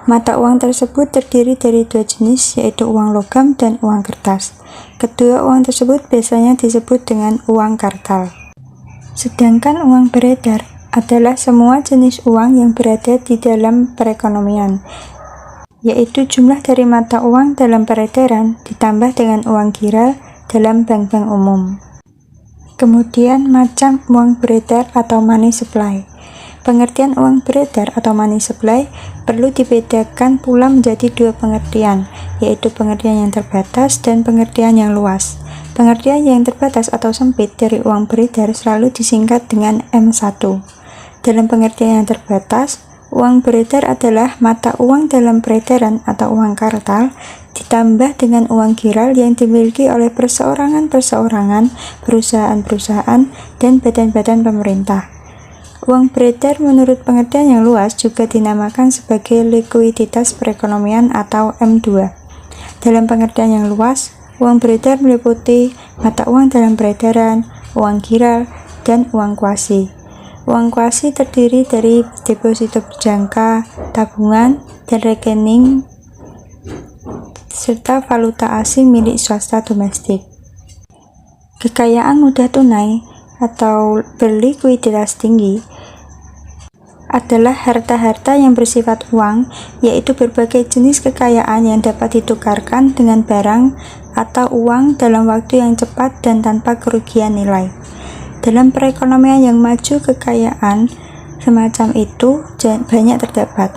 Mata uang tersebut terdiri dari dua jenis, yaitu uang logam dan uang kertas. Kedua uang tersebut biasanya disebut dengan uang kartal. Sedangkan uang beredar adalah semua jenis uang yang berada di dalam perekonomian, yaitu jumlah dari mata uang dalam peredaran ditambah dengan uang giral dalam bank-bank umum. Kemudian macam uang beredar atau money supply. Pengertian uang beredar atau money supply perlu dibedakan pula menjadi dua pengertian, yaitu pengertian yang terbatas dan pengertian yang luas. Pengertian yang terbatas atau sempit dari uang beredar selalu disingkat dengan M1. Dalam pengertian yang terbatas, uang beredar adalah mata uang dalam peredaran atau uang kartal ditambah dengan uang giral yang dimiliki oleh perseorangan-perseorangan, perusahaan-perusahaan, dan badan-badan pemerintah. Uang beredar menurut pengertian yang luas juga dinamakan sebagai likuiditas perekonomian atau M2. Dalam pengertian yang luas, uang beredar meliputi mata uang dalam peredaran, uang giral, dan uang kuasi. Uang kuasi terdiri dari deposito berjangka, tabungan, dan rekening serta valuta asing milik swasta domestik. Kekayaan mudah tunai atau berlikuiditas tinggi adalah harta-harta yang bersifat uang, yaitu berbagai jenis kekayaan yang dapat ditukarkan dengan barang atau uang dalam waktu yang cepat dan tanpa kerugian nilai. Dalam perekonomian yang maju, kekayaan semacam itu banyak terdapat.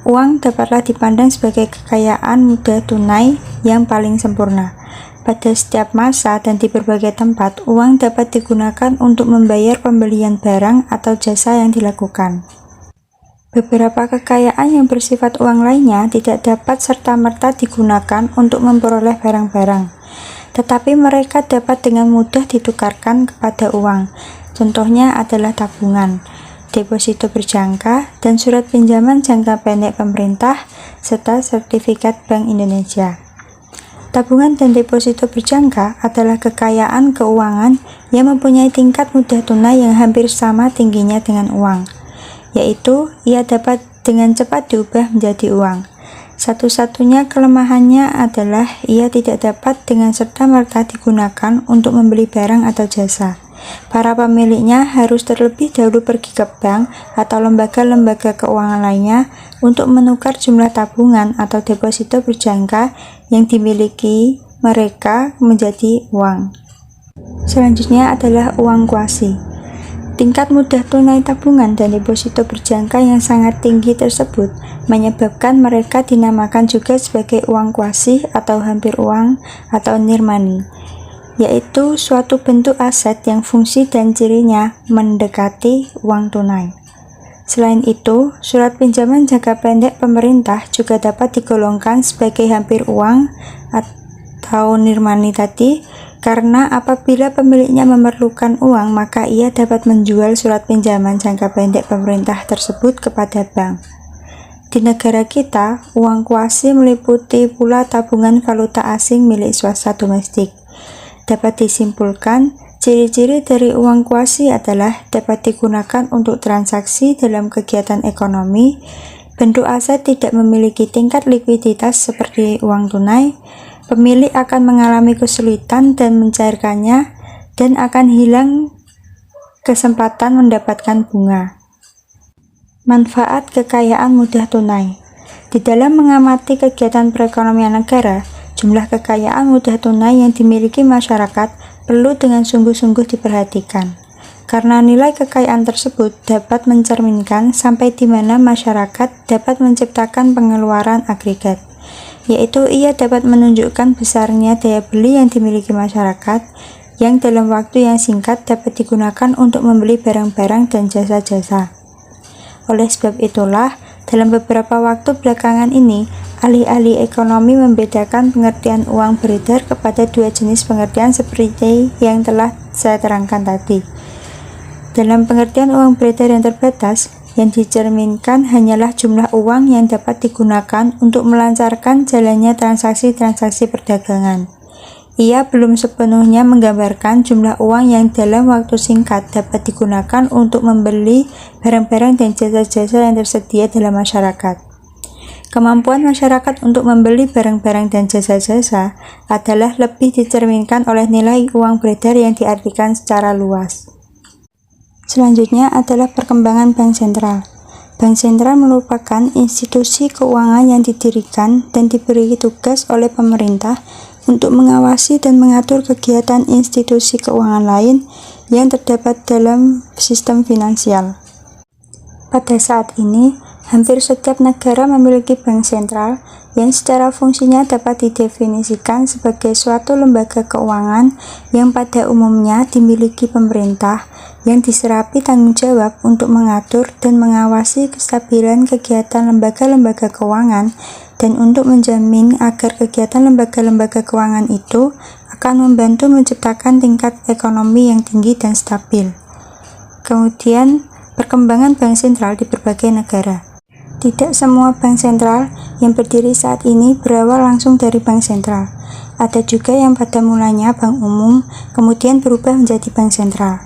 Uang dapatlah dipandang sebagai kekayaan mudah tunai yang paling sempurna. Pada setiap masa dan di berbagai tempat, uang dapat digunakan untuk membayar pembelian barang atau jasa yang dilakukan. Beberapa kekayaan yang bersifat uang lainnya tidak dapat serta-merta digunakan untuk memperoleh barang-barang, tetapi mereka dapat dengan mudah ditukarkan kepada uang. Contohnya adalah tabungan, deposito berjangka, dan surat pinjaman jangka pendek pemerintah, serta sertifikat Bank Indonesia. Tabungan dan deposito berjangka adalah kekayaan keuangan yang mempunyai tingkat mudah tunai yang hampir sama tingginya dengan uang, yaitu ia dapat dengan cepat diubah menjadi uang. Satu-satunya kelemahannya adalah ia tidak dapat dengan serta-merta digunakan untuk membeli barang atau jasa. Para pemiliknya harus terlebih dahulu pergi ke bank atau lembaga-lembaga keuangan lainnya untuk menukar jumlah tabungan atau deposito berjangka yang dimiliki mereka menjadi uang. Selanjutnya adalah uang kuasi. Tingkat mudah tunai tabungan dan deposito berjangka yang sangat tinggi tersebut menyebabkan mereka dinamakan juga sebagai uang kuasi atau hampir uang atau near money, yaitu suatu bentuk aset yang fungsi dan cirinya mendekati uang tunai. Selain itu, surat pinjaman jangka pendek pemerintah juga dapat digolongkan sebagai hampir uang atau near money tadi, karena apabila pemiliknya memerlukan uang, maka ia dapat menjual surat pinjaman jangka pendek pemerintah tersebut kepada bank. Di negara kita, uang kuasi meliputi pula tabungan valuta asing milik swasta domestik. Dapat disimpulkan, ciri-ciri dari uang kuasi adalah dapat digunakan untuk transaksi dalam kegiatan ekonomi, bentuk aset tidak memiliki tingkat likuiditas seperti uang tunai, pemilik akan mengalami kesulitan dan mencairkannya, dan akan hilang kesempatan mendapatkan bunga. Manfaat kekayaan mudah tunai. Di dalam mengamati kegiatan perekonomian negara, jumlah kekayaan mudah tunai yang dimiliki masyarakat perlu dengan sungguh-sungguh diperhatikan, karena nilai kekayaan tersebut dapat mencerminkan sampai di mana masyarakat dapat menciptakan pengeluaran agregat, yaitu ia dapat menunjukkan besarnya daya beli yang dimiliki masyarakat, yang dalam waktu yang singkat dapat digunakan untuk membeli barang-barang dan jasa-jasa. Oleh sebab itulah, dalam beberapa waktu belakangan ini, ahli-ahli ekonomi membedakan pengertian uang beredar kepada dua jenis pengertian seperti yang telah saya terangkan tadi. Dalam pengertian uang beredar yang terbatas, yang dicerminkan hanyalah jumlah uang yang dapat digunakan untuk melancarkan jalannya transaksi-transaksi perdagangan. Ia belum sepenuhnya menggambarkan jumlah uang yang dalam waktu singkat dapat digunakan untuk membeli barang-barang dan jasa-jasa yang tersedia dalam masyarakat. Kemampuan masyarakat untuk membeli barang-barang dan jasa-jasa adalah lebih dicerminkan oleh nilai uang beredar yang diartikan secara luas. Selanjutnya adalah perkembangan bank sentral. Bank sentral merupakan institusi keuangan yang didirikan dan diberi tugas oleh pemerintah untuk mengawasi dan mengatur kegiatan institusi keuangan lain yang terdapat dalam sistem finansial. Pada saat ini, hampir setiap negara memiliki bank sentral yang secara fungsinya dapat didefinisikan sebagai suatu lembaga keuangan yang pada umumnya dimiliki pemerintah yang diserapi tanggung jawab untuk mengatur dan mengawasi kestabilan kegiatan lembaga-lembaga keuangan dan untuk menjamin agar kegiatan lembaga-lembaga keuangan itu akan membantu menciptakan tingkat ekonomi yang tinggi dan stabil. Kemudian, perkembangan bank sentral di berbagai negara. Tidak semua bank sentral yang berdiri saat ini berawal langsung dari bank sentral. Ada juga yang pada mulanya bank umum, kemudian berubah menjadi bank sentral.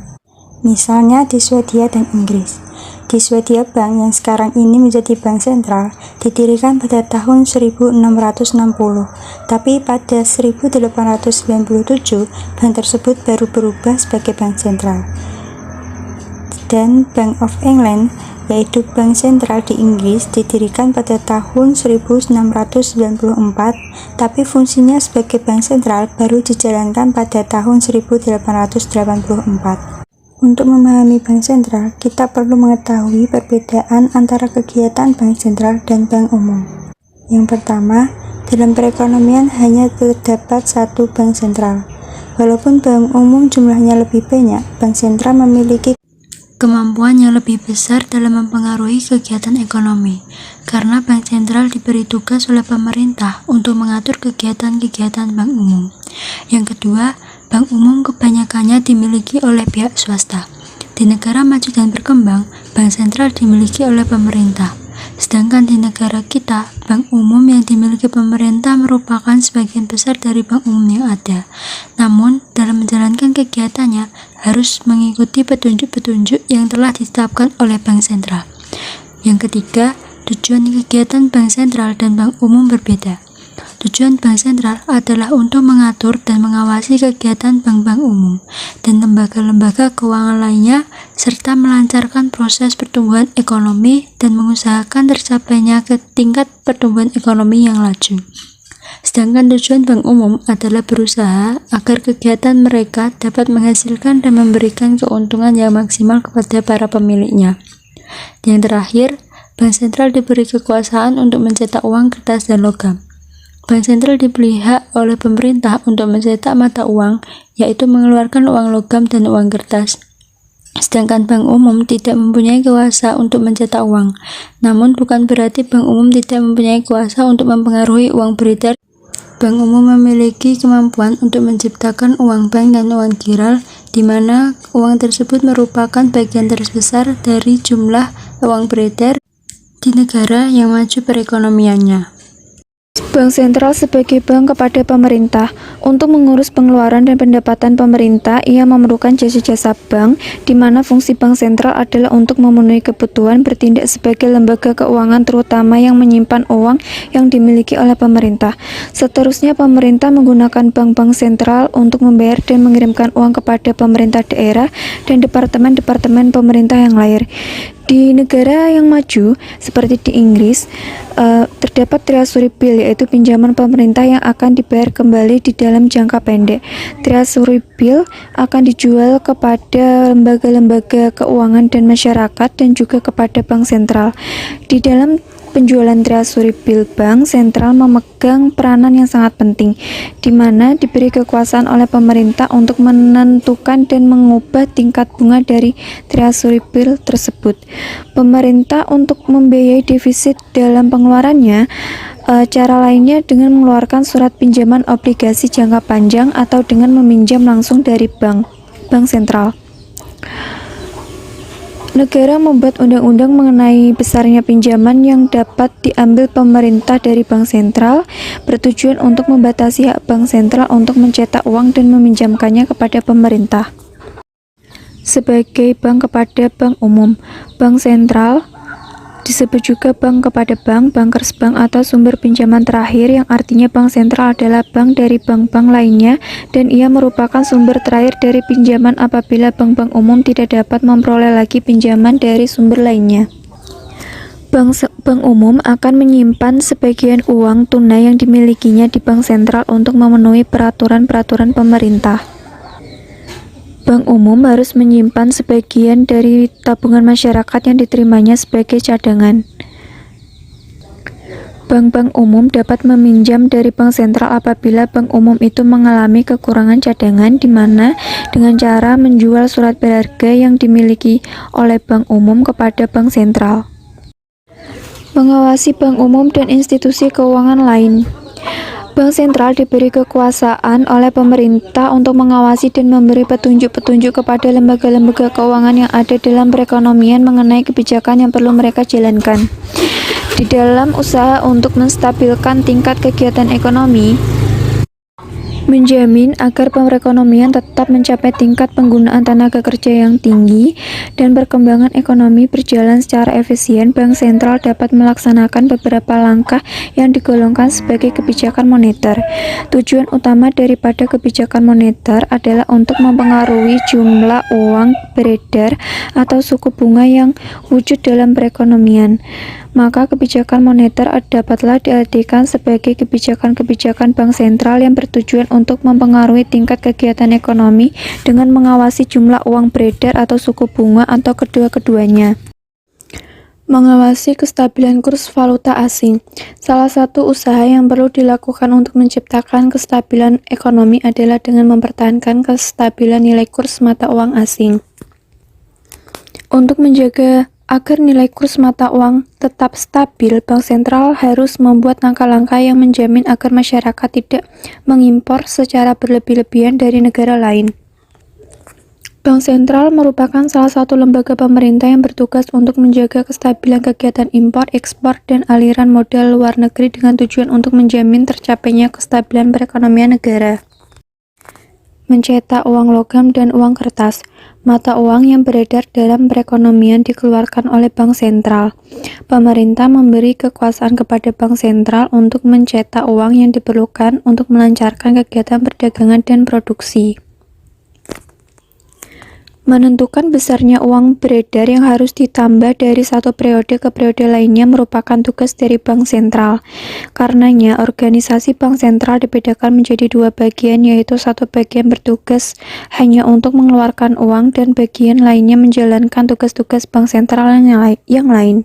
Misalnya di Swedia dan Inggris. Di Swedia, bank yang sekarang ini menjadi bank sentral didirikan pada tahun 1660, tapi pada 1897 bank tersebut baru berubah sebagai bank sentral. Dan Bank of England, yaitu bank sentral di Inggris, didirikan pada tahun 1694, tapi fungsinya sebagai bank sentral baru dijalankan pada tahun 1884. Untuk memahami bank sentral, kita perlu mengetahui perbedaan antara kegiatan bank sentral dan bank umum. Yang pertama, dalam perekonomian hanya terdapat satu bank sentral. Walaupun bank umum jumlahnya lebih banyak, bank sentral memiliki kemampuan yang lebih besar dalam mempengaruhi kegiatan ekonomi, karena bank sentral diberi tugas oleh pemerintah untuk mengatur kegiatan-kegiatan bank umum. Yang kedua, bank umum kebanyakannya dimiliki oleh pihak swasta. Di negara maju dan berkembang, bank sentral dimiliki oleh pemerintah. Sedangkan di negara kita, bank umum yang dimiliki pemerintah merupakan sebagian besar dari bank umum yang ada. Namun, dalam menjalankan kegiatannya, harus mengikuti petunjuk-petunjuk yang telah ditetapkan oleh bank sentral. Yang ketiga, tujuan kegiatan bank sentral dan bank umum berbeda. Tujuan bank sentral adalah untuk mengatur dan mengawasi kegiatan bank-bank umum dan lembaga-lembaga keuangan lainnya, serta melancarkan proses pertumbuhan ekonomi dan mengusahakan tercapainya ke tingkat pertumbuhan ekonomi yang laju. Sedangkan tujuan bank umum adalah berusaha agar kegiatan mereka dapat menghasilkan dan memberikan keuntungan yang maksimal kepada para pemiliknya. Yang terakhir, bank sentral diberi kekuasaan untuk mencetak uang kertas dan logam. Bank sentral diberi hak oleh pemerintah untuk mencetak mata uang, yaitu mengeluarkan uang logam dan uang kertas. Sedangkan bank umum tidak mempunyai kuasa untuk mencetak uang. Namun bukan berarti bank umum tidak mempunyai kuasa untuk mempengaruhi uang beredar. Bank umum memiliki kemampuan untuk menciptakan uang bank dan uang giral, di mana uang tersebut merupakan bagian terbesar dari jumlah uang beredar di negara yang maju perekonomiannya. Bank sentral sebagai bank kepada pemerintah. Untuk mengurus pengeluaran dan pendapatan pemerintah, ia memerlukan jasa-jasa bank, di mana fungsi bank sentral adalah untuk memenuhi kebutuhan bertindak sebagai lembaga keuangan, terutama yang menyimpan uang yang dimiliki oleh pemerintah. Seterusnya, pemerintah menggunakan bank-bank sentral untuk membayar dan mengirimkan uang kepada pemerintah daerah dan departemen-departemen pemerintah yang lain. Di negara yang maju, seperti di Inggris, terdapat treasury bill, yaitu pinjaman pemerintah yang akan dibayar kembali di dalam jangka pendek. Treasury bill akan dijual kepada lembaga-lembaga keuangan dan masyarakat dan juga kepada bank sentral. Di dalam penjualan treasury bill, bank sentral memegang peranan yang sangat penting, di mana diberi kekuasaan oleh pemerintah untuk menentukan dan mengubah tingkat bunga dari treasury bill tersebut. Pemerintah untuk membiayai defisit dalam pengeluarannya, cara lainnya dengan mengeluarkan surat pinjaman obligasi jangka panjang atau dengan meminjam langsung dari bank sentral. Negara membuat undang-undang mengenai besarnya pinjaman yang dapat diambil pemerintah dari bank sentral, bertujuan untuk membatasi hak bank sentral untuk mencetak uang dan meminjamkannya kepada pemerintah. Sebagai bank kepada bank umum, bank sentral Disebut juga bank kepada bank, bankers bank atau sumber pinjaman terakhir, yang artinya bank sentral adalah bank dari bank-bank lainnya dan ia merupakan sumber terakhir dari pinjaman apabila bank-bank umum tidak dapat memperoleh lagi pinjaman dari sumber lainnya. Bank umum akan menyimpan sebagian uang tunai yang dimilikinya di bank sentral untuk memenuhi peraturan-peraturan pemerintah. Bank umum harus menyimpan sebagian dari tabungan masyarakat yang diterimanya sebagai cadangan. Bank-bank umum dapat meminjam dari bank sentral apabila bank umum itu mengalami kekurangan cadangan, di mana dengan cara menjual surat berharga yang dimiliki oleh bank umum kepada bank sentral. Mengawasi bank umum dan institusi keuangan lain. Bank sentral diberi kekuasaan oleh pemerintah untuk mengawasi dan memberi petunjuk-petunjuk kepada lembaga-lembaga keuangan yang ada dalam perekonomian mengenai kebijakan yang perlu mereka jalankan. Di dalam usaha untuk menstabilkan tingkat kegiatan ekonomi, menjamin agar perekonomian tetap mencapai tingkat penggunaan tenaga kerja yang tinggi dan perkembangan ekonomi berjalan secara efisien, Bank Sentral dapat melaksanakan beberapa langkah yang digolongkan sebagai kebijakan moneter. Tujuan utama daripada kebijakan moneter adalah untuk mempengaruhi jumlah uang beredar atau suku bunga yang wujud dalam perekonomian. Maka kebijakan moneter dapatlah diartikan sebagai kebijakan-kebijakan bank sentral yang bertujuan untuk mempengaruhi tingkat kegiatan ekonomi dengan mengawasi jumlah uang beredar atau suku bunga atau kedua-keduanya. Mengawasi kestabilan kurs valuta asing. Salah satu usaha yang perlu dilakukan untuk menciptakan kestabilan ekonomi adalah dengan mempertahankan kestabilan nilai kurs mata uang asing. Untuk menjaga agar nilai kurs mata uang tetap stabil, Bank Sentral harus membuat langkah-langkah yang menjamin agar masyarakat tidak mengimpor secara berlebih-lebihan dari negara lain. Bank Sentral merupakan salah satu lembaga pemerintah yang bertugas untuk menjaga kestabilan kegiatan impor, ekspor, dan aliran modal luar negeri dengan tujuan untuk menjamin tercapainya kestabilan perekonomian negara. Mencetak uang logam dan uang kertas. Mata uang yang beredar dalam perekonomian dikeluarkan oleh Bank Sentral. Pemerintah memberi kekuasaan kepada Bank Sentral untuk mencetak uang yang diperlukan untuk melancarkan kegiatan perdagangan dan produksi. Menentukan besarnya uang beredar yang harus ditambah dari satu periode ke periode lainnya merupakan tugas dari Bank Sentral. Karenanya, organisasi Bank Sentral dibedakan menjadi dua bagian, yaitu satu bagian bertugas hanya untuk mengeluarkan uang dan bagian lainnya menjalankan tugas-tugas Bank Sentral yang lain.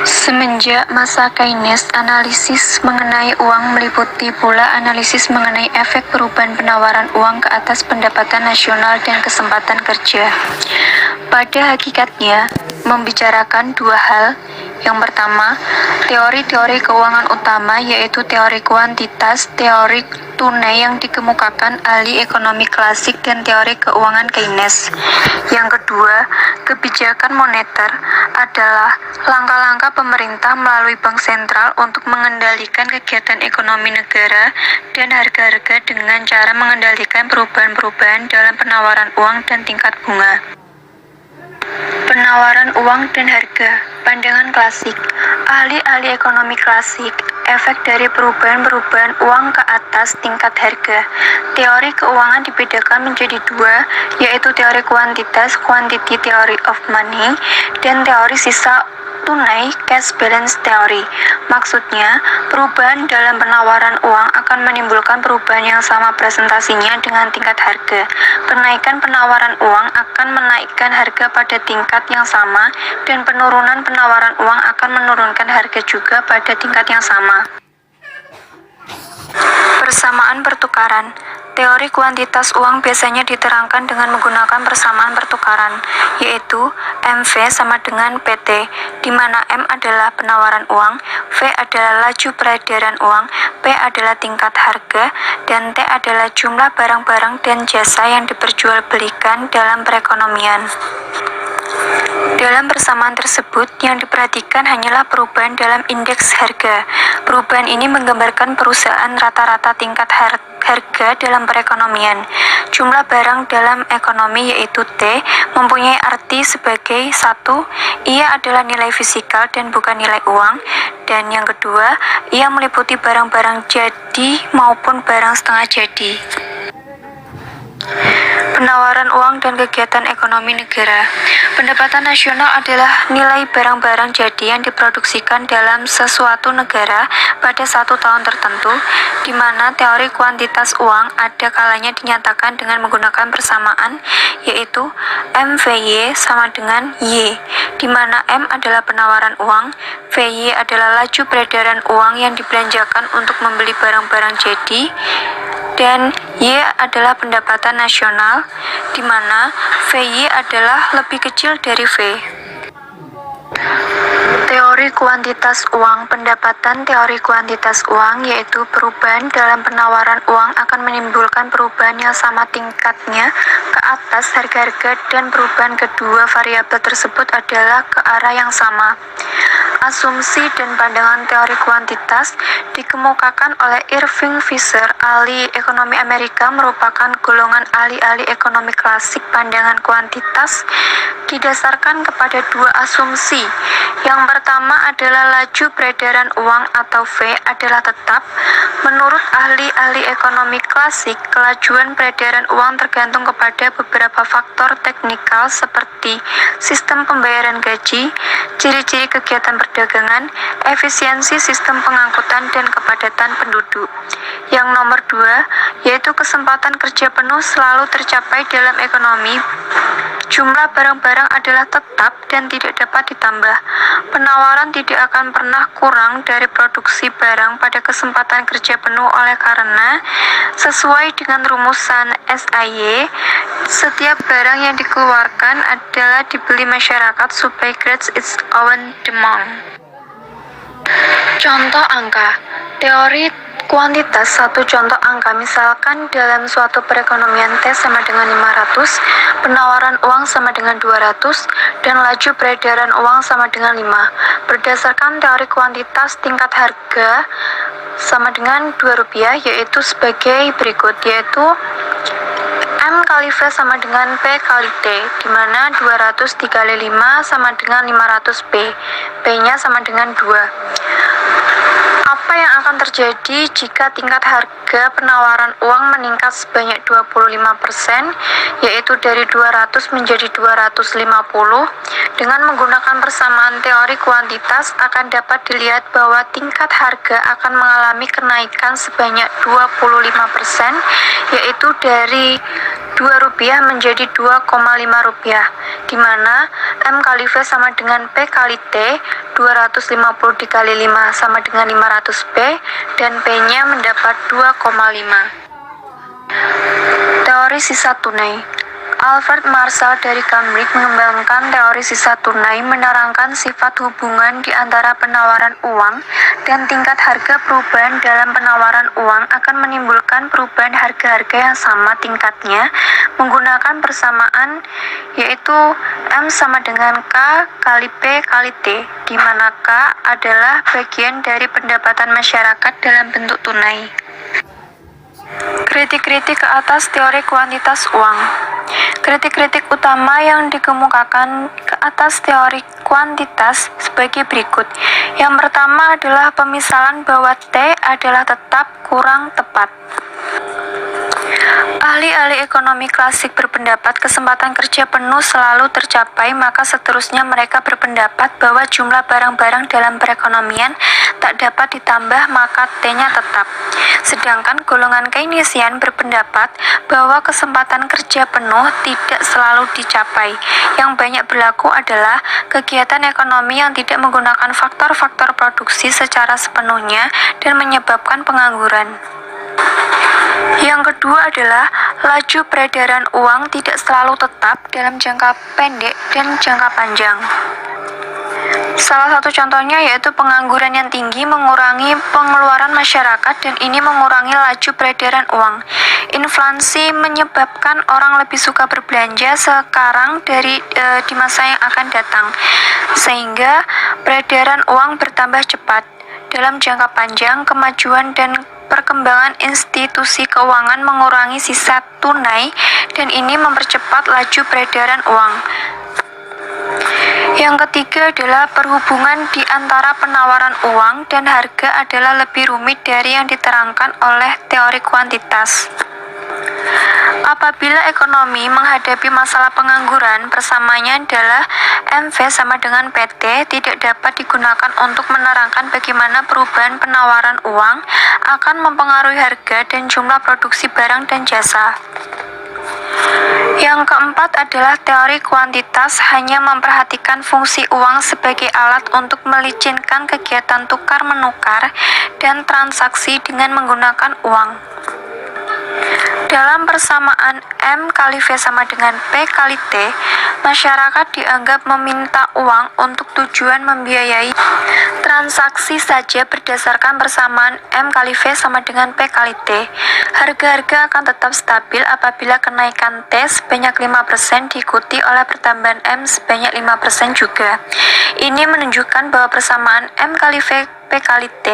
Semenjak masa Keynes, analisis mengenai uang meliputi pula analisis mengenai efek perubahan penawaran uang ke atas pendapatan nasional dan kesempatan kerja. Pada hakikatnya, membicarakan dua hal. Yang pertama, teori-teori keuangan utama, yaitu teori kuantitas, teori tunai yang dikemukakan ahli ekonomi klasik, dan teori keuangan Keynes. Yang kedua, kebijakan moneter adalah langkah-langkah pemerintah melalui Bank Sentral untuk mengendalikan kegiatan ekonomi negara dan harga-harga dengan cara mengendalikan perubahan-perubahan dalam penawaran uang dan tingkat bunga. Penawaran uang dan harga. Pandangan klasik. Ahli-ahli ekonomi klasik, efek dari perubahan-perubahan uang ke atas tingkat harga. Teori keuangan dibedakan menjadi dua, yaitu teori kuantitas, quantity theory of money, dan teori sisa tunai, cash balance theory. Maksudnya, perubahan dalam penawaran uang akan menimbulkan perubahan yang sama presentasinya dengan tingkat harga. Kenaikan penawaran uang akan menaikkan harga pada tingkat yang sama, dan penurunan penawaran uang akan menurunkan harga juga pada tingkat yang sama. Persamaan pertukaran. Teori kuantitas uang biasanya diterangkan dengan menggunakan persamaan pertukaran, yaitu MV sama dengan PT, di mana M adalah penawaran uang, V adalah laju peredaran uang, P adalah tingkat harga, dan T adalah jumlah barang-barang dan jasa yang diperjualbelikan dalam perekonomian. Dalam persamaan tersebut, yang diperhatikan hanyalah perubahan dalam indeks harga. Perubahan ini menggambarkan perusahaan rata-rata tingkat harga harga dalam perekonomian. Jumlah barang dalam ekonomi yaitu T mempunyai arti sebagai satu, ia adalah nilai fisikal dan bukan nilai uang, dan yang kedua, ia meliputi barang-barang jadi maupun barang setengah jadi. Penawaran uang dan kegiatan ekonomi negara. Pendapatan nasional adalah nilai barang-barang jadi yang diproduksikan dalam sesuatu negara pada satu tahun tertentu, di mana teori kuantitas uang ada kalanya dinyatakan dengan menggunakan persamaan, yaitu MVY sama dengan Y, di mana M adalah penawaran uang, VY adalah laju peredaran uang yang dibelanjakan untuk membeli barang-barang jadi, dan Y adalah pendapatan nasional, di mana VY adalah lebih kecil dari V. Teori kuantitas uang. Pendapatan teori kuantitas uang yaitu perubahan dalam penawaran uang akan menimbulkan perubahan yang sama tingkatnya ke atas harga-harga, dan perubahan kedua variabel tersebut adalah ke arah yang sama. Asumsi dan pandangan teori kuantitas dikemukakan oleh Irving Fisher, ahli ekonomi Amerika, merupakan golongan ahli-ahli ekonomi klasik. Pandangan kuantitas didasarkan kepada dua asumsi. Yang pertama adalah laju peredaran uang atau V adalah tetap. Menurut ahli-ahli ekonomi klasik, kelajuan peredaran uang tergantung kepada beberapa faktor teknikal seperti sistem pembayaran gaji, ciri-ciri kegiatan perdagangan, efisiensi sistem pengangkutan, dan kepadatan penduduk. Yang nomor dua, yaitu kesempatan kerja penuh selalu tercapai dalam ekonomi. Jumlah barang-barang adalah tetap dan tidak dapat ditambah. Penawaran tidak akan pernah kurang dari produksi barang pada kesempatan kerja penuh, oleh karena sesuai dengan rumusan SIY, setiap barang yang dikeluarkan adalah dibeli masyarakat supaya creates its own demand. Contoh angka. Teori kuantitas. Satu contoh angka, misalkan dalam suatu perekonomian T sama dengan 500, penawaran uang sama dengan 200, dan laju peredaran uang sama dengan 5. Berdasarkan teori kuantitas, tingkat harga sama dengan Rp2, yaitu sebagai berikut, yaitu M kali V sama dengan P kali T, di mana 200 dikali 5 sama dengan 500 P. P-nya sama dengan 2. Apa yang akan terjadi jika tingkat harga penawaran uang meningkat sebanyak 25%, yaitu dari 200 menjadi 250? Dengan menggunakan persamaan teori kuantitas, akan dapat dilihat bahwa tingkat harga akan mengalami kenaikan sebanyak 25%, yaitu dari Rp2 menjadi Rp2,5, di mana M kali V sama dengan P kali T, 250 dikali 5 sama dengan 500 P, dan P-nya mendapat 2,5. Teori sisa tunai. Alfred Marshall dari Cambridge mengembangkan teori sisa tunai, menerangkan sifat hubungan di antara penawaran uang dan tingkat harga. Perubahan dalam penawaran uang akan menimbulkan perubahan harga-harga yang sama tingkatnya menggunakan persamaan, yaitu M sama dengan K kali P kali T, di mana K adalah bagian dari pendapatan masyarakat dalam bentuk tunai. Kritik-kritik ke atas teori kuantitas uang. Kritik-kritik utama yang dikemukakan ke atas teori kuantitas sebagai berikut. Yang pertama adalah pemisalan bahwa T adalah tetap kurang tepat. Ahli-ahli ekonomi klasik berpendapat kesempatan kerja penuh selalu tercapai, maka seterusnya mereka berpendapat bahwa jumlah barang-barang dalam perekonomian tak dapat ditambah, maka T-nya tetap. Sedangkan golongan Keynesian berpendapat bahwa kesempatan kerja penuh tidak selalu dicapai. Yang banyak berlaku adalah kegiatan ekonomi yang tidak menggunakan faktor-faktor produksi secara sepenuhnya dan menyebabkan pengangguran. Yang kedua adalah laju peredaran uang tidak selalu tetap dalam jangka pendek dan jangka panjang. Salah satu contohnya yaitu pengangguran yang tinggi mengurangi pengeluaran masyarakat, dan ini mengurangi laju peredaran uang. Inflasi menyebabkan orang lebih suka berbelanja sekarang dari di masa yang akan datang, sehingga peredaran uang bertambah cepat. dalam jangka panjang, kemajuan dan perkembangan institusi keuangan mengurangi sisa tunai dan ini mempercepat laju peredaran uang. Yang ketiga adalah perhubungan di antara penawaran uang dan harga adalah lebih rumit dari yang diterangkan oleh teori kuantitas. Apabila ekonomi menghadapi masalah pengangguran, persamanya adalah MV sama dengan PT tidak dapat digunakan untuk menerangkan bagaimana perubahan penawaran uang akan mempengaruhi harga dan jumlah produksi barang dan jasa. Yang keempat adalah teori kuantitas hanya memperhatikan fungsi uang sebagai alat untuk melicinkan kegiatan tukar-menukar dan transaksi dengan menggunakan uang. Dalam persamaan M kali V sama dengan P kali T, masyarakat dianggap meminta uang untuk tujuan membiayai transaksi saja berdasarkan persamaan M kali V sama dengan P kali T. Harga-harga akan tetap stabil apabila kenaikan T sebanyak 5% diikuti oleh pertambahan M sebanyak 5% juga. Ini menunjukkan bahwa persamaan M kali V P kali T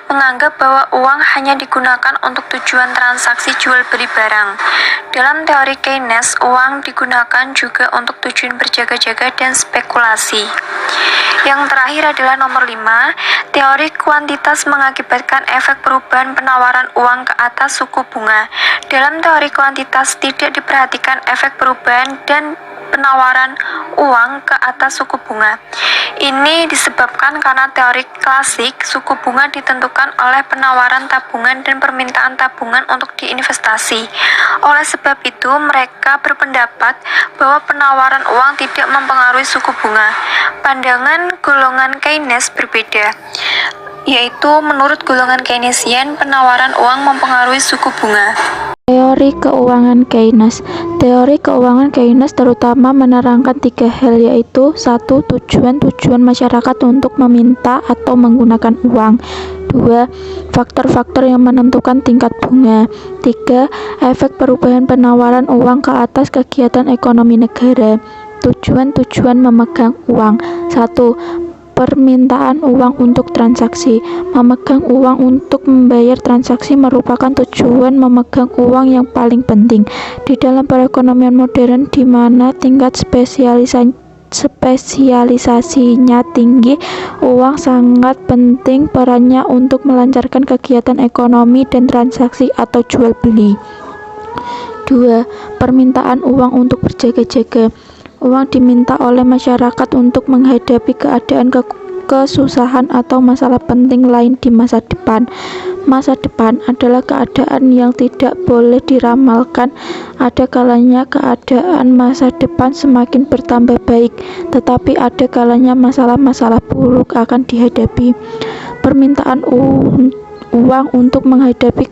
menganggap bahwa uang hanya digunakan untuk tujuan transaksi jual beli barang. Dalam teori Keynes, uang digunakan juga untuk tujuan berjaga-jaga dan spekulasi. Yang terakhir adalah nomor 5, teori kuantitas mengakibatkan efek perubahan penawaran uang ke atas suku bunga. Dalam teori kuantitas tidak diperhatikan efek perubahan dan penawaran uang ke atas suku bunga. Ini disebabkan karena teori klasik, suku bunga ditentukan oleh penawaran tabungan dan permintaan tabungan untuk diinvestasi. Oleh sebab itu, mereka berpendapat bahwa penawaran uang tidak mempengaruhi suku bunga. Pandangan golongan Keynes berbeda, yaitu menurut golongan Keynesian, penawaran uang mempengaruhi suku bunga. Teori keuangan Keynes. Teori keuangan Keynes terutama menerangkan 3 hal, yaitu 1. Tujuan masyarakat untuk meminta atau menggunakan uang. 2. Faktor-faktor yang menentukan tingkat bunga. 3. Efek perubahan penawaran uang ke atas kegiatan ekonomi negara. Tujuan memegang uang. 1. Permintaan uang untuk transaksi. Memegang uang untuk membayar transaksi merupakan tujuan memegang uang yang paling penting di dalam perekonomian modern, di mana tingkat spesialisasinya tinggi. Uang sangat penting perannya untuk melancarkan kegiatan ekonomi dan transaksi atau jual beli. 2. Permintaan uang untuk berjaga-jaga. Uang diminta oleh masyarakat untuk menghadapi keadaan kesusahan atau masalah penting lain di masa depan. Masa depan adalah keadaan yang tidak boleh diramalkan. Ada kalanya keadaan masa depan semakin bertambah baik, tetapi ada kalanya masalah-masalah buruk akan dihadapi. Permintaan uang untuk menghadapi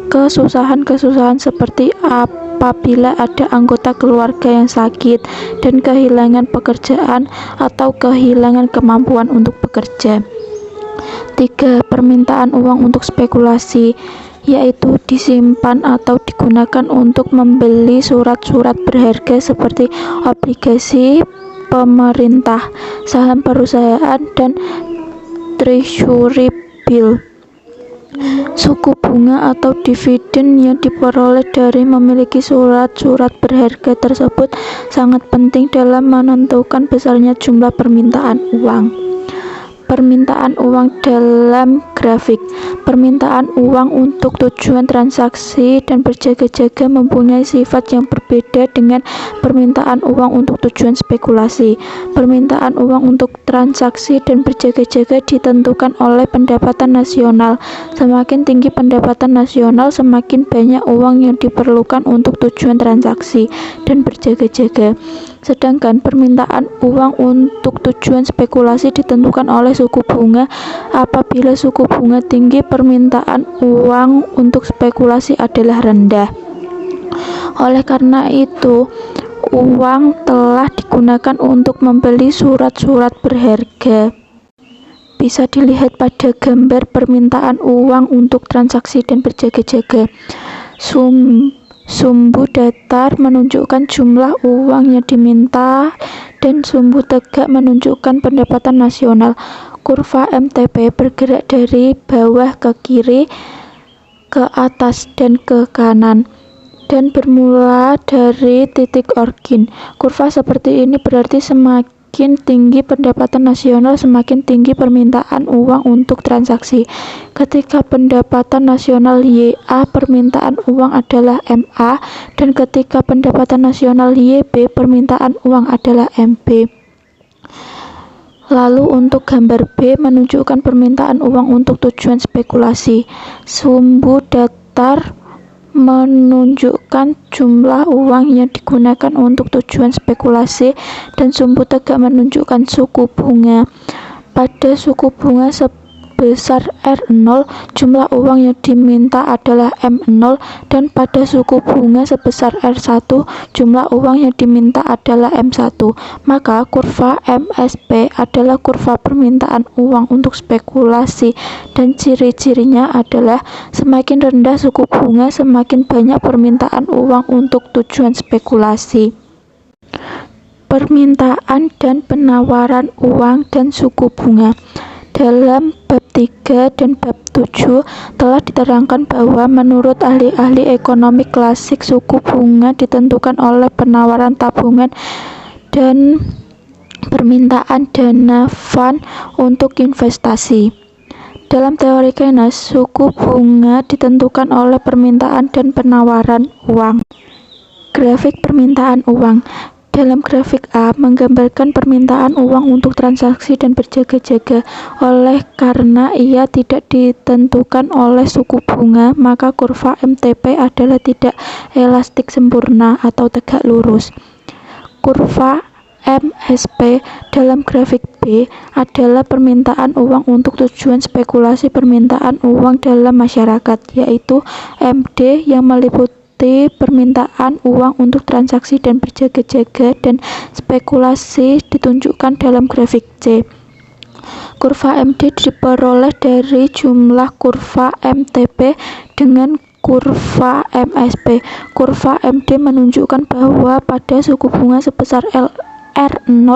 kesusahan seperti apabila ada anggota keluarga yang sakit dan kehilangan pekerjaan atau kehilangan kemampuan untuk bekerja. 3. Permintaan uang untuk spekulasi, yaitu disimpan atau digunakan untuk membeli surat-surat berharga seperti obligasi pemerintah, saham perusahaan, dan treasury bill. Suku bunga atau dividen yang diperoleh dari memiliki surat-surat berharga tersebut sangat penting dalam menentukan besarnya jumlah permintaan uang. Permintaan uang dalam grafik. Permintaan uang untuk tujuan transaksi dan berjaga-jaga mempunyai sifat yang berbeda dengan permintaan uang untuk tujuan spekulasi. Permintaan uang untuk transaksi dan berjaga-jaga ditentukan oleh pendapatan nasional. Semakin tinggi pendapatan nasional, semakin banyak uang yang diperlukan untuk tujuan transaksi dan berjaga-jaga. Sedangkan permintaan uang untuk tujuan spekulasi ditentukan oleh suku bunga. Apabila suku bunga tinggi, permintaan uang untuk spekulasi adalah rendah. Oleh karena itu, uang telah digunakan untuk membeli surat-surat berharga. Bisa dilihat pada gambar permintaan uang untuk transaksi dan berjaga-jaga. Sumbu datar menunjukkan jumlah uang yang diminta dan sumbu tegak menunjukkan pendapatan nasional. Kurva MTP bergerak dari bawah ke kiri, ke atas, dan ke kanan, dan bermula dari titik origin. Kurva seperti ini berarti semakin tinggi pendapatan nasional, semakin tinggi permintaan uang untuk transaksi. Ketika pendapatan nasional YA, permintaan uang adalah MA, dan ketika pendapatan nasional YB, permintaan uang adalah MB. Lalu untuk gambar B menunjukkan permintaan uang untuk tujuan spekulasi. Sumbu datar menunjukkan jumlah uang yang digunakan untuk tujuan spekulasi dan sumbu tegak menunjukkan suku bunga. Pada suku bunga sebesar R0, jumlah uang yang diminta adalah M0, dan pada suku bunga sebesar R1, jumlah uang yang diminta adalah M1. Maka kurva MSP adalah kurva permintaan uang untuk spekulasi, dan ciri-cirinya adalah semakin rendah suku bunga, semakin banyak permintaan uang untuk tujuan spekulasi. Permintaan dan penawaran uang dan suku bunga. Dalam bab 3 dan bab 7 telah diterangkan bahwa menurut ahli-ahli ekonomi klasik, suku bunga ditentukan oleh penawaran tabungan dan permintaan dana fund untuk investasi. Dalam teori Keynes, suku bunga ditentukan oleh permintaan dan penawaran uang. Grafik permintaan uang. Dalam grafik A menggambarkan permintaan uang untuk transaksi dan berjaga-jaga. Oleh karena ia tidak ditentukan oleh suku bunga, maka kurva MTP adalah tidak elastik sempurna atau tegak lurus. Kurva MSP dalam grafik B adalah permintaan uang untuk tujuan spekulasi permintaan uang dalam masyarakat, yaitu MD yang meliputi permintaan uang untuk transaksi dan berjaga-jaga, dan spekulasi ditunjukkan dalam grafik C. Kurva MD diperoleh dari jumlah kurva MTP dengan kurva MSP. Kurva MD menunjukkan bahwa pada suku bunga sebesar R0,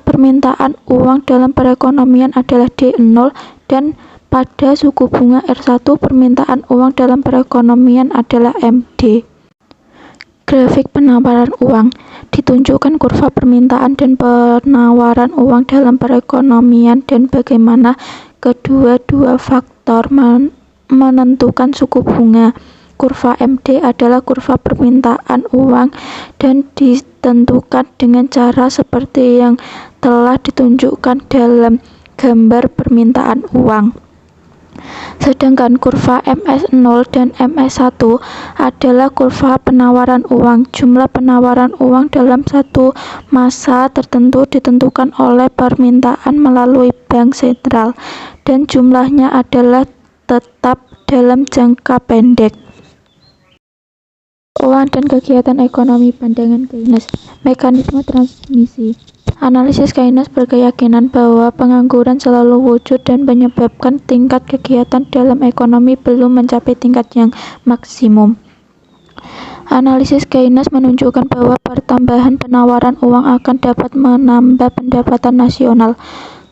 permintaan uang dalam perekonomian adalah D0, dan pada suku bunga R1, permintaan uang dalam perekonomian adalah MD. Grafik penawaran uang. Ditunjukkan kurva permintaan dan penawaran uang dalam perekonomian dan bagaimana kedua-dua faktor menentukan suku bunga. Kurva MD adalah kurva permintaan uang dan ditentukan dengan cara seperti yang telah ditunjukkan dalam gambar permintaan uang. Sedangkan kurva MS0 dan MS1 adalah kurva penawaran uang. Jumlah penawaran uang dalam satu masa tertentu ditentukan oleh permintaan melalui bank sentral, dan jumlahnya adalah tetap dalam jangka pendek. Uang dan kegiatan ekonomi pandangan Keynes. Mekanisme transmisi. Analisis Keynes berkeyakinan bahwa pengangguran selalu wujud dan menyebabkan tingkat kegiatan dalam ekonomi belum mencapai tingkat yang maksimum. Analisis Keynes menunjukkan bahwa pertambahan penawaran uang akan dapat menambah pendapatan nasional.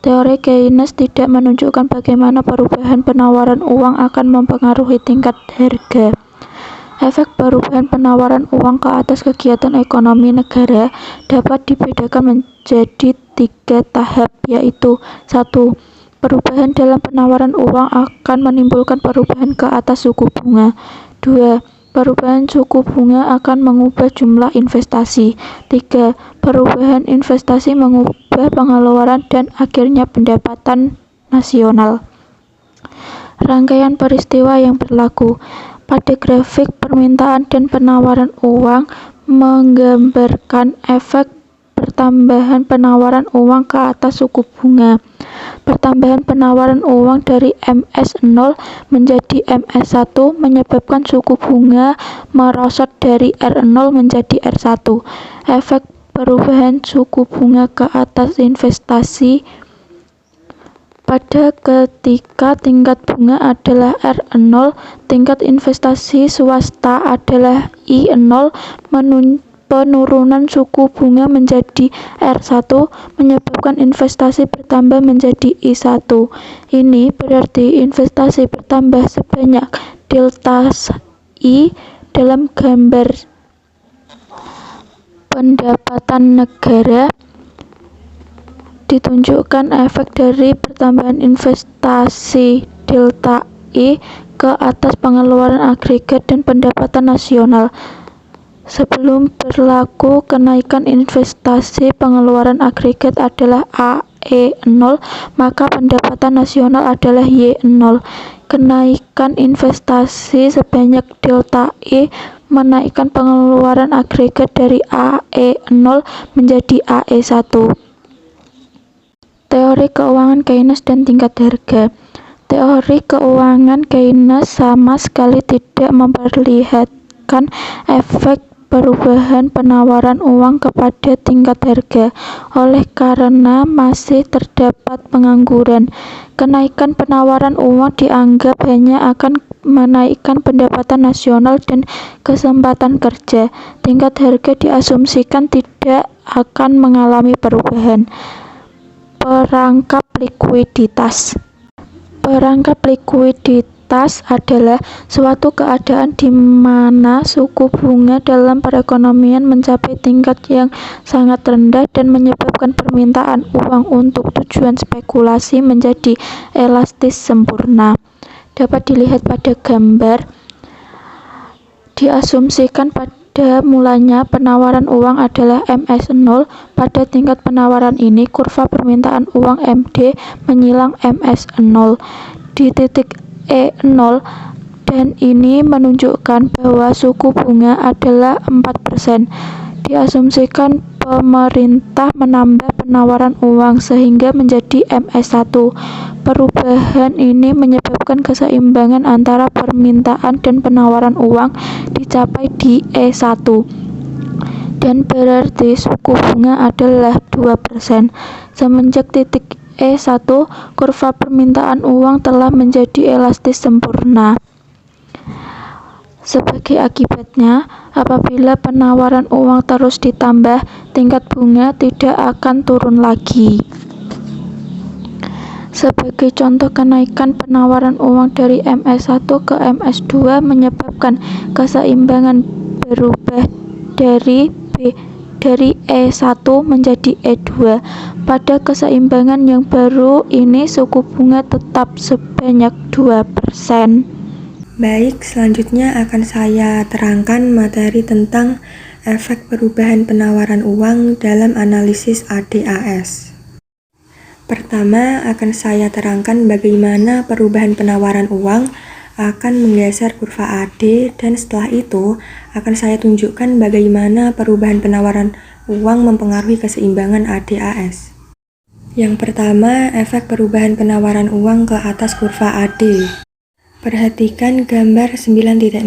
Teori Keynes tidak menunjukkan bagaimana perubahan penawaran uang akan mempengaruhi tingkat harga. Efek perubahan penawaran uang ke atas kegiatan ekonomi negara dapat dibedakan menjadi 3 tahap, yaitu 1. Perubahan dalam penawaran uang akan menimbulkan perubahan ke atas suku bunga. 2. Perubahan suku bunga akan mengubah jumlah investasi. 3. Perubahan investasi mengubah pengeluaran dan akhirnya pendapatan nasional. Rangkaian peristiwa yang berlaku. Pada grafik permintaan dan penawaran uang menggambarkan efek pertambahan penawaran uang ke atas suku bunga. Pertambahan penawaran uang dari MS0 menjadi MS1 menyebabkan suku bunga merosot dari R0 menjadi R1. Efek perubahan suku bunga ke atas investasi. Pada ketika tingkat bunga adalah R0, tingkat investasi swasta adalah I0, penurunan suku bunga menjadi R1 menyebabkan investasi bertambah menjadi I1. Ini berarti investasi bertambah sebanyak delta I dalam gambar pendapatan negara. Ditunjukkan efek dari pertambahan investasi delta I ke atas pengeluaran agregat dan pendapatan nasional. Sebelum berlaku kenaikan investasi pengeluaran agregat adalah AE0, maka pendapatan nasional adalah Y0. Kenaikan investasi sebanyak delta I menaikkan pengeluaran agregat dari AE0 menjadi AE1. Teori keuangan Keynes dan tingkat harga. Teori keuangan Keynes sama sekali tidak memperlihatkan efek perubahan penawaran uang kepada tingkat harga, oleh karena masih terdapat pengangguran. Kenaikan penawaran uang dianggap hanya akan menaikkan pendapatan nasional dan kesempatan kerja. Tingkat harga diasumsikan tidak akan mengalami perubahan. Perangkap likuiditas. Perangkap likuiditas adalah suatu keadaan di mana suku bunga dalam perekonomian mencapai tingkat yang sangat rendah dan menyebabkan permintaan uang untuk tujuan spekulasi menjadi elastis sempurna. Dapat dilihat pada gambar. Diasumsikan pada mulanya penawaran uang adalah MS0. Pada tingkat penawaran ini, kurva permintaan uang MD menyilang MS0 di titik E0, dan ini menunjukkan bahwa suku bunga adalah 4%. Diasumsikan pemerintah menambah penawaran uang sehingga menjadi MS1. Perubahan ini menyebabkan keseimbangan antara permintaan dan penawaran uang dicapai di E1, dan berarti suku bunga adalah 2%. Semenjak titik E1, kurva permintaan uang telah menjadi elastis sempurna. Sebagai akibatnya, apabila penawaran uang terus ditambah, tingkat bunga tidak akan turun lagi. Sebagai contoh, kenaikan penawaran uang dari MS1 ke MS2 menyebabkan keseimbangan berubah dari E1 menjadi E2. Pada keseimbangan yang baru ini, suku bunga tetap sebanyak 2%. Baik, selanjutnya akan saya terangkan materi tentang efek perubahan penawaran uang dalam analisis ADAS. Pertama, akan saya terangkan bagaimana perubahan penawaran uang akan menggeser kurva AD, dan setelah itu akan saya tunjukkan bagaimana perubahan penawaran uang mempengaruhi keseimbangan ADAS. Yang pertama, efek perubahan penawaran uang ke atas kurva AD. Perhatikan gambar 9.6.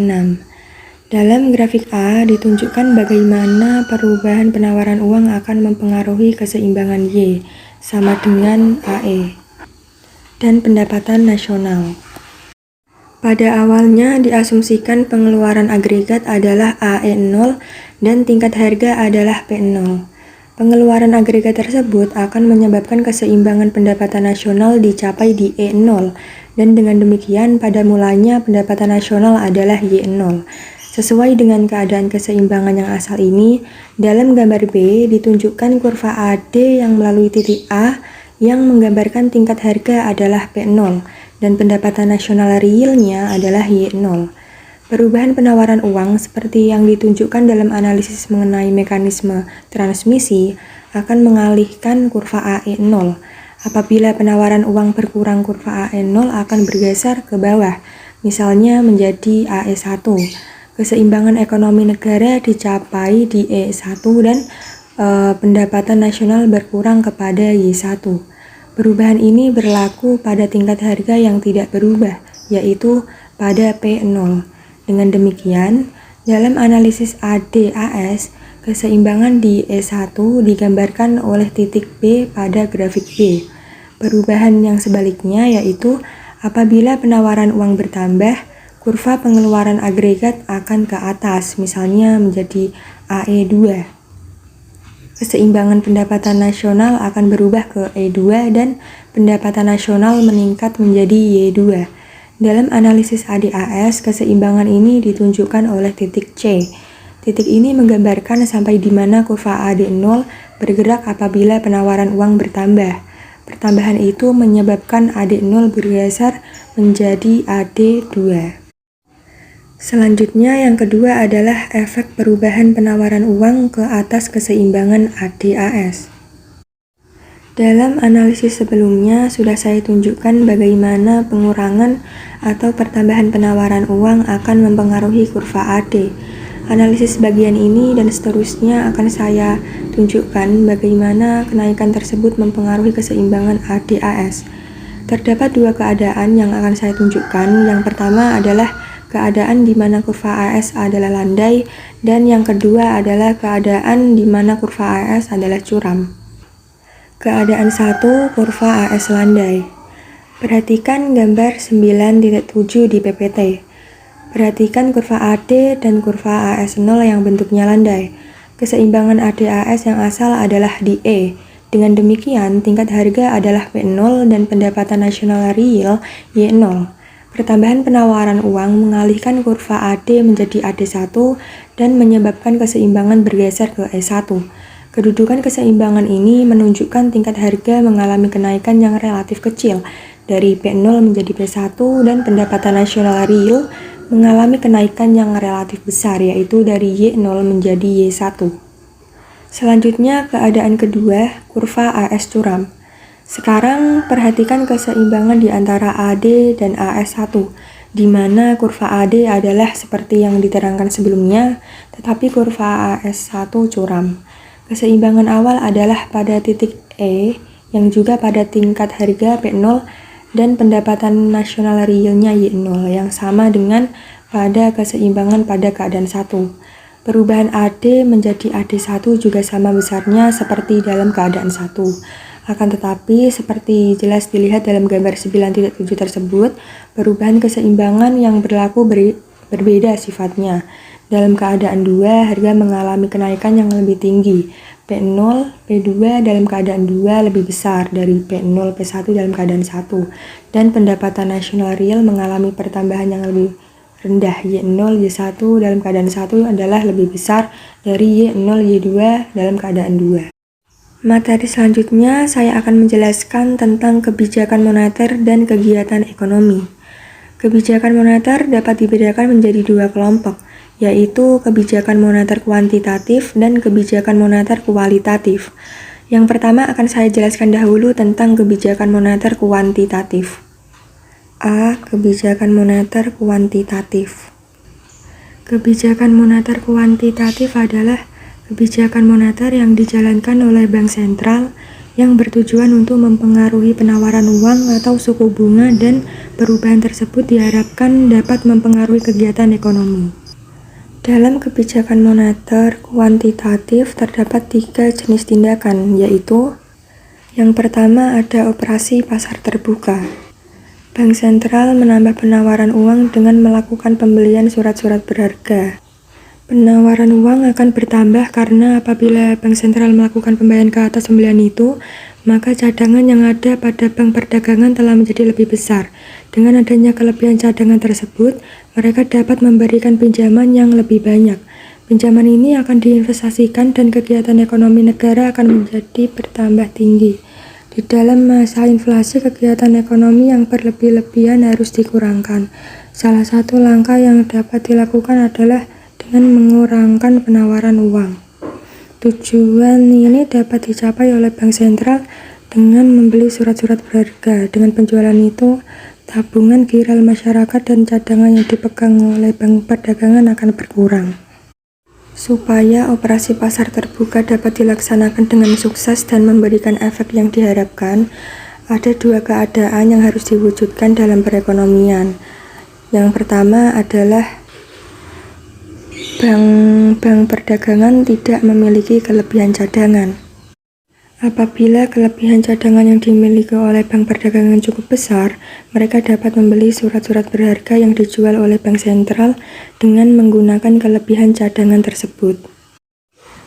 Dalam grafik A ditunjukkan bagaimana perubahan penawaran uang akan mempengaruhi keseimbangan Y sama dengan AE dan pendapatan nasional. Pada awalnya diasumsikan pengeluaran agregat adalah AE0 dan tingkat harga adalah P0. Pengeluaran agregat tersebut akan menyebabkan keseimbangan pendapatan nasional dicapai di E0, dan dengan demikian pada mulanya pendapatan nasional adalah Y0. Sesuai dengan keadaan keseimbangan yang asal ini, dalam gambar B ditunjukkan kurva AD yang melalui titik A yang menggambarkan tingkat harga adalah P0 dan pendapatan nasional realnya adalah Y0. Perubahan penawaran uang seperti yang ditunjukkan dalam analisis mengenai mekanisme transmisi akan mengalihkan kurva AE0. Apabila penawaran uang berkurang, kurva AE0 akan bergeser ke bawah, misalnya menjadi AE1. Keseimbangan ekonomi negara dicapai di E1 dan pendapatan nasional berkurang kepada Y1. Perubahan ini berlaku pada tingkat harga yang tidak berubah, yaitu pada P0. Dengan demikian, dalam analisis ADAS, keseimbangan di E1 digambarkan oleh titik B pada grafik B. Perubahan yang sebaliknya yaitu apabila penawaran uang bertambah, kurva pengeluaran agregat akan ke atas, misalnya menjadi AE2. Keseimbangan pendapatan nasional akan berubah ke E2 dan pendapatan nasional meningkat menjadi Y2. Dalam analisis ADAS, keseimbangan ini ditunjukkan oleh titik C. Titik ini menggambarkan sampai di mana kurva AD0 bergerak apabila penawaran uang bertambah. Pertambahan itu menyebabkan AD0 bergeser menjadi AD2. Selanjutnya yang kedua adalah efek perubahan penawaran uang ke atas keseimbangan ADAS. Dalam analisis sebelumnya sudah saya tunjukkan bagaimana pengurangan atau pertambahan penawaran uang akan mempengaruhi kurva AD. Analisis bagian ini dan seterusnya akan saya tunjukkan bagaimana kenaikan tersebut mempengaruhi keseimbangan ADAS. Terdapat dua keadaan yang akan saya tunjukkan. Yang pertama adalah keadaan di mana kurva AS adalah landai, dan yang kedua adalah keadaan di mana kurva AS adalah curam. Keadaan 1, kurva AS landai. Perhatikan gambar 9.7 di PPT. Perhatikan kurva AD dan kurva AS0 yang bentuknya landai. Keseimbangan ADAS yang asal adalah di E. Dengan demikian, tingkat harga adalah P0 dan pendapatan nasional real Y0. Pertambahan penawaran uang mengalihkan kurva AD menjadi AD1 dan menyebabkan keseimbangan bergeser ke E1. Kedudukan keseimbangan ini menunjukkan tingkat harga mengalami kenaikan yang relatif kecil dari P0 menjadi P1 dan pendapatan nasional real mengalami kenaikan yang relatif besar yaitu dari Y0 menjadi Y1. Selanjutnya keadaan kedua, kurva AS curam. Sekarang perhatikan keseimbangan di antara AD dan AS1, di mana kurva AD adalah seperti yang diterangkan sebelumnya, tetapi kurva AS1 curam. Keseimbangan awal adalah pada titik E, yang juga pada tingkat harga P0 dan pendapatan nasional realnya Y0, yang sama dengan pada keseimbangan pada keadaan 1. Perubahan AD menjadi AD1 juga sama besarnya seperti dalam keadaan 1. Akan tetapi, seperti jelas dilihat dalam gambar 9.7 tersebut, perubahan keseimbangan yang berlaku berbeda sifatnya. Dalam keadaan 2, harga mengalami kenaikan yang lebih tinggi. P0, P2 dalam keadaan 2 lebih besar dari P0, P1 dalam keadaan 1. Dan pendapatan nasional real mengalami pertambahan yang lebih rendah. Y0, Y1 dalam keadaan 1 adalah lebih besar dari Y0, Y2 dalam keadaan 2. Materi selanjutnya saya akan menjelaskan tentang kebijakan moneter dan kegiatan ekonomi. Kebijakan moneter dapat dibedakan menjadi dua kelompok, yaitu kebijakan moneter kuantitatif dan kebijakan moneter kualitatif. Yang pertama akan saya jelaskan dahulu tentang kebijakan moneter kuantitatif. A. Kebijakan moneter kuantitatif. Kebijakan moneter kuantitatif adalah kebijakan moneter yang dijalankan oleh bank sentral yang bertujuan untuk mempengaruhi penawaran uang atau suku bunga, dan perubahan tersebut diharapkan dapat mempengaruhi kegiatan ekonomi. Dalam kebijakan moneter kuantitatif terdapat 3 jenis tindakan, yaitu yang pertama ada operasi pasar terbuka. Bank sentral menambah penawaran uang dengan melakukan pembelian surat-surat berharga. Penawaran uang akan bertambah karena apabila bank sentral melakukan pembayaran ke atas pembelian itu, maka cadangan yang ada pada bank perdagangan telah menjadi lebih besar. Dengan adanya kelebihan cadangan tersebut, mereka dapat memberikan pinjaman yang lebih banyak. Pinjaman ini akan diinvestasikan dan kegiatan ekonomi negara akan menjadi bertambah tinggi. Di dalam masa inflasi, kegiatan ekonomi yang berlebih-lebihan harus dikurangkan. Salah satu langkah yang dapat dilakukan adalah dengan mengurangkan penawaran uang. Tujuan ini dapat dicapai oleh bank sentral dengan membeli surat-surat berharga. Dengan penjualan itu, tabungan giral masyarakat dan cadangan yang dipegang oleh bank perdagangan akan berkurang. Supaya operasi pasar terbuka dapat dilaksanakan dengan sukses dan memberikan efek yang diharapkan, ada dua keadaan yang harus diwujudkan dalam perekonomian. Yang pertama adalah bank perdagangan tidak memiliki kelebihan cadangan. Apabila kelebihan cadangan yang dimiliki oleh bank perdagangan cukup besar, mereka dapat membeli surat-surat berharga yang dijual oleh bank sentral dengan menggunakan kelebihan cadangan tersebut.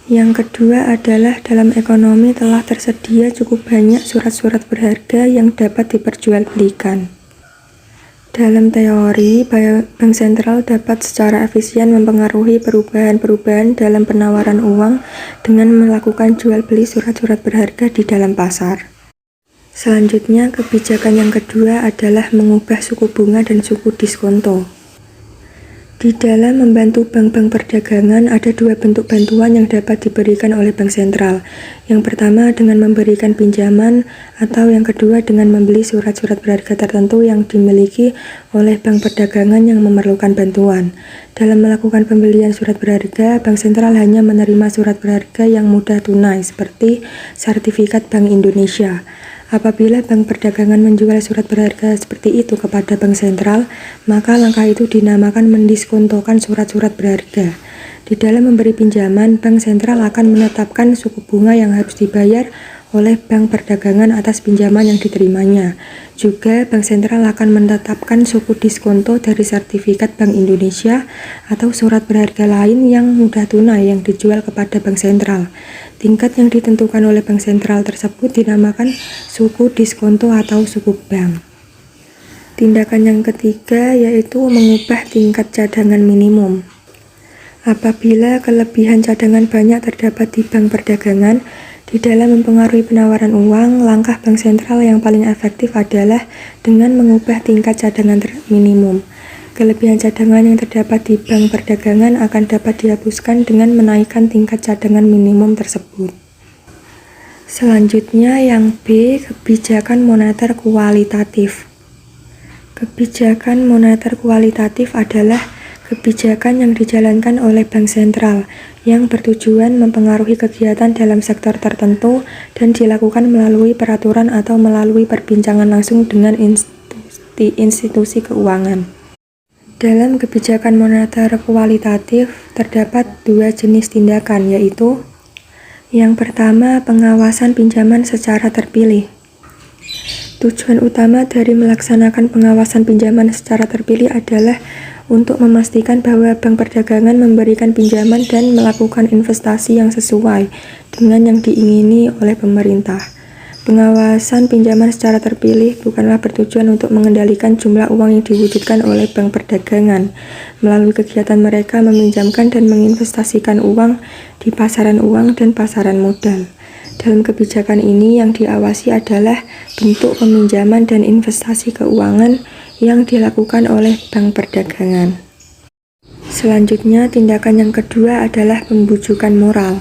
Yang kedua adalah dalam ekonomi telah tersedia cukup banyak surat-surat berharga yang dapat diperjualbelikan. Dalam teori, bank sentral dapat secara efisien mempengaruhi perubahan-perubahan dalam penawaran uang dengan melakukan jual beli surat-surat berharga di dalam pasar. Selanjutnya, kebijakan yang kedua adalah mengubah suku bunga dan suku diskonto. Di dalam membantu bank-bank perdagangan, ada dua bentuk bantuan yang dapat diberikan oleh bank sentral. Yang pertama dengan memberikan pinjaman, atau yang kedua dengan membeli surat-surat berharga tertentu yang dimiliki oleh bank perdagangan yang memerlukan bantuan. Dalam melakukan pembelian surat berharga, bank sentral hanya menerima surat berharga yang mudah tunai, seperti sertifikat Bank Indonesia. Apabila bank perdagangan menjual surat berharga seperti itu kepada bank sentral, maka langkah itu dinamakan mendiskontokan surat-surat berharga. Di dalam memberi pinjaman, bank sentral akan menetapkan suku bunga yang harus dibayar oleh bank perdagangan atas pinjaman yang diterimanya. Juga, bank sentral akan menetapkan suku diskonto dari sertifikat Bank Indonesia atau surat berharga lain yang mudah tunai yang dijual kepada bank sentral. Tingkat yang ditentukan oleh bank sentral tersebut dinamakan suku diskonto atau suku bank. Tindakan yang ketiga yaitu mengubah tingkat cadangan minimum. Apabila kelebihan cadangan banyak terdapat di bank perdagangan, di dalam mempengaruhi penawaran uang, langkah bank sentral yang paling efektif adalah dengan mengubah tingkat cadangan minimum. Kelebihan cadangan yang terdapat di bank perdagangan akan dapat dihapuskan dengan menaikkan tingkat cadangan minimum tersebut. Selanjutnya yang B, kebijakan moneter kualitatif. Kebijakan moneter kualitatif adalah kebijakan yang dijalankan oleh bank sentral yang bertujuan mempengaruhi kegiatan dalam sektor tertentu dan dilakukan melalui peraturan atau melalui perbincangan langsung dengan institusi keuangan. Dalam kebijakan moneter kualitatif terdapat dua jenis tindakan, yaitu yang pertama, pengawasan pinjaman secara terpilih. Tujuan utama dari melaksanakan pengawasan pinjaman secara terpilih adalah untuk memastikan bahwa bank perdagangan memberikan pinjaman dan melakukan investasi yang sesuai dengan yang diingini oleh pemerintah. Pengawasan pinjaman secara terpilih bukanlah bertujuan untuk mengendalikan jumlah uang yang diwujudkan oleh bank perdagangan melalui kegiatan mereka meminjamkan dan menginvestasikan uang di pasaran uang dan pasaran modal. Dalam kebijakan ini yang diawasi adalah bentuk peminjaman dan investasi keuangan yang dilakukan oleh bank perdagangan. Selanjutnya, tindakan yang kedua adalah pembujukan moral.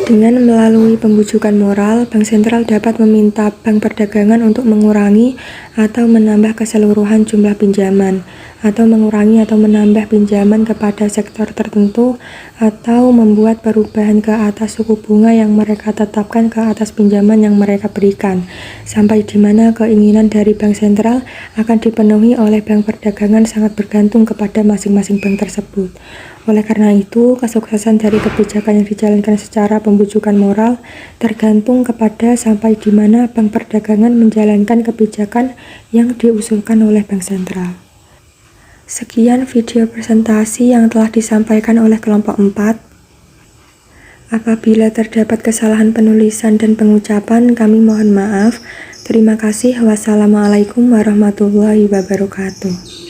Dengan melalui pembujukan moral, bank sentral dapat meminta bank perdagangan untuk mengurangi atau menambah keseluruhan jumlah pinjaman, atau mengurangi atau menambah pinjaman kepada sektor tertentu, atau membuat perubahan ke atas suku bunga yang mereka tetapkan ke atas pinjaman yang mereka berikan, sampai di mana keinginan dari bank sentral akan dipenuhi oleh bank perdagangan sangat bergantung kepada masing-masing bank tersebut. Oleh karena itu, kesuksesan dari kebijakan yang dijalankan secara pembujukan moral tergantung kepada sampai di mana bank perdagangan menjalankan kebijakan yang diusulkan oleh bank sentral. Sekian video presentasi yang telah disampaikan oleh kelompok 4. Apabila terdapat kesalahan penulisan dan pengucapan, kami mohon maaf. Terima kasih. Wassalamualaikum warahmatullahi wabarakatuh.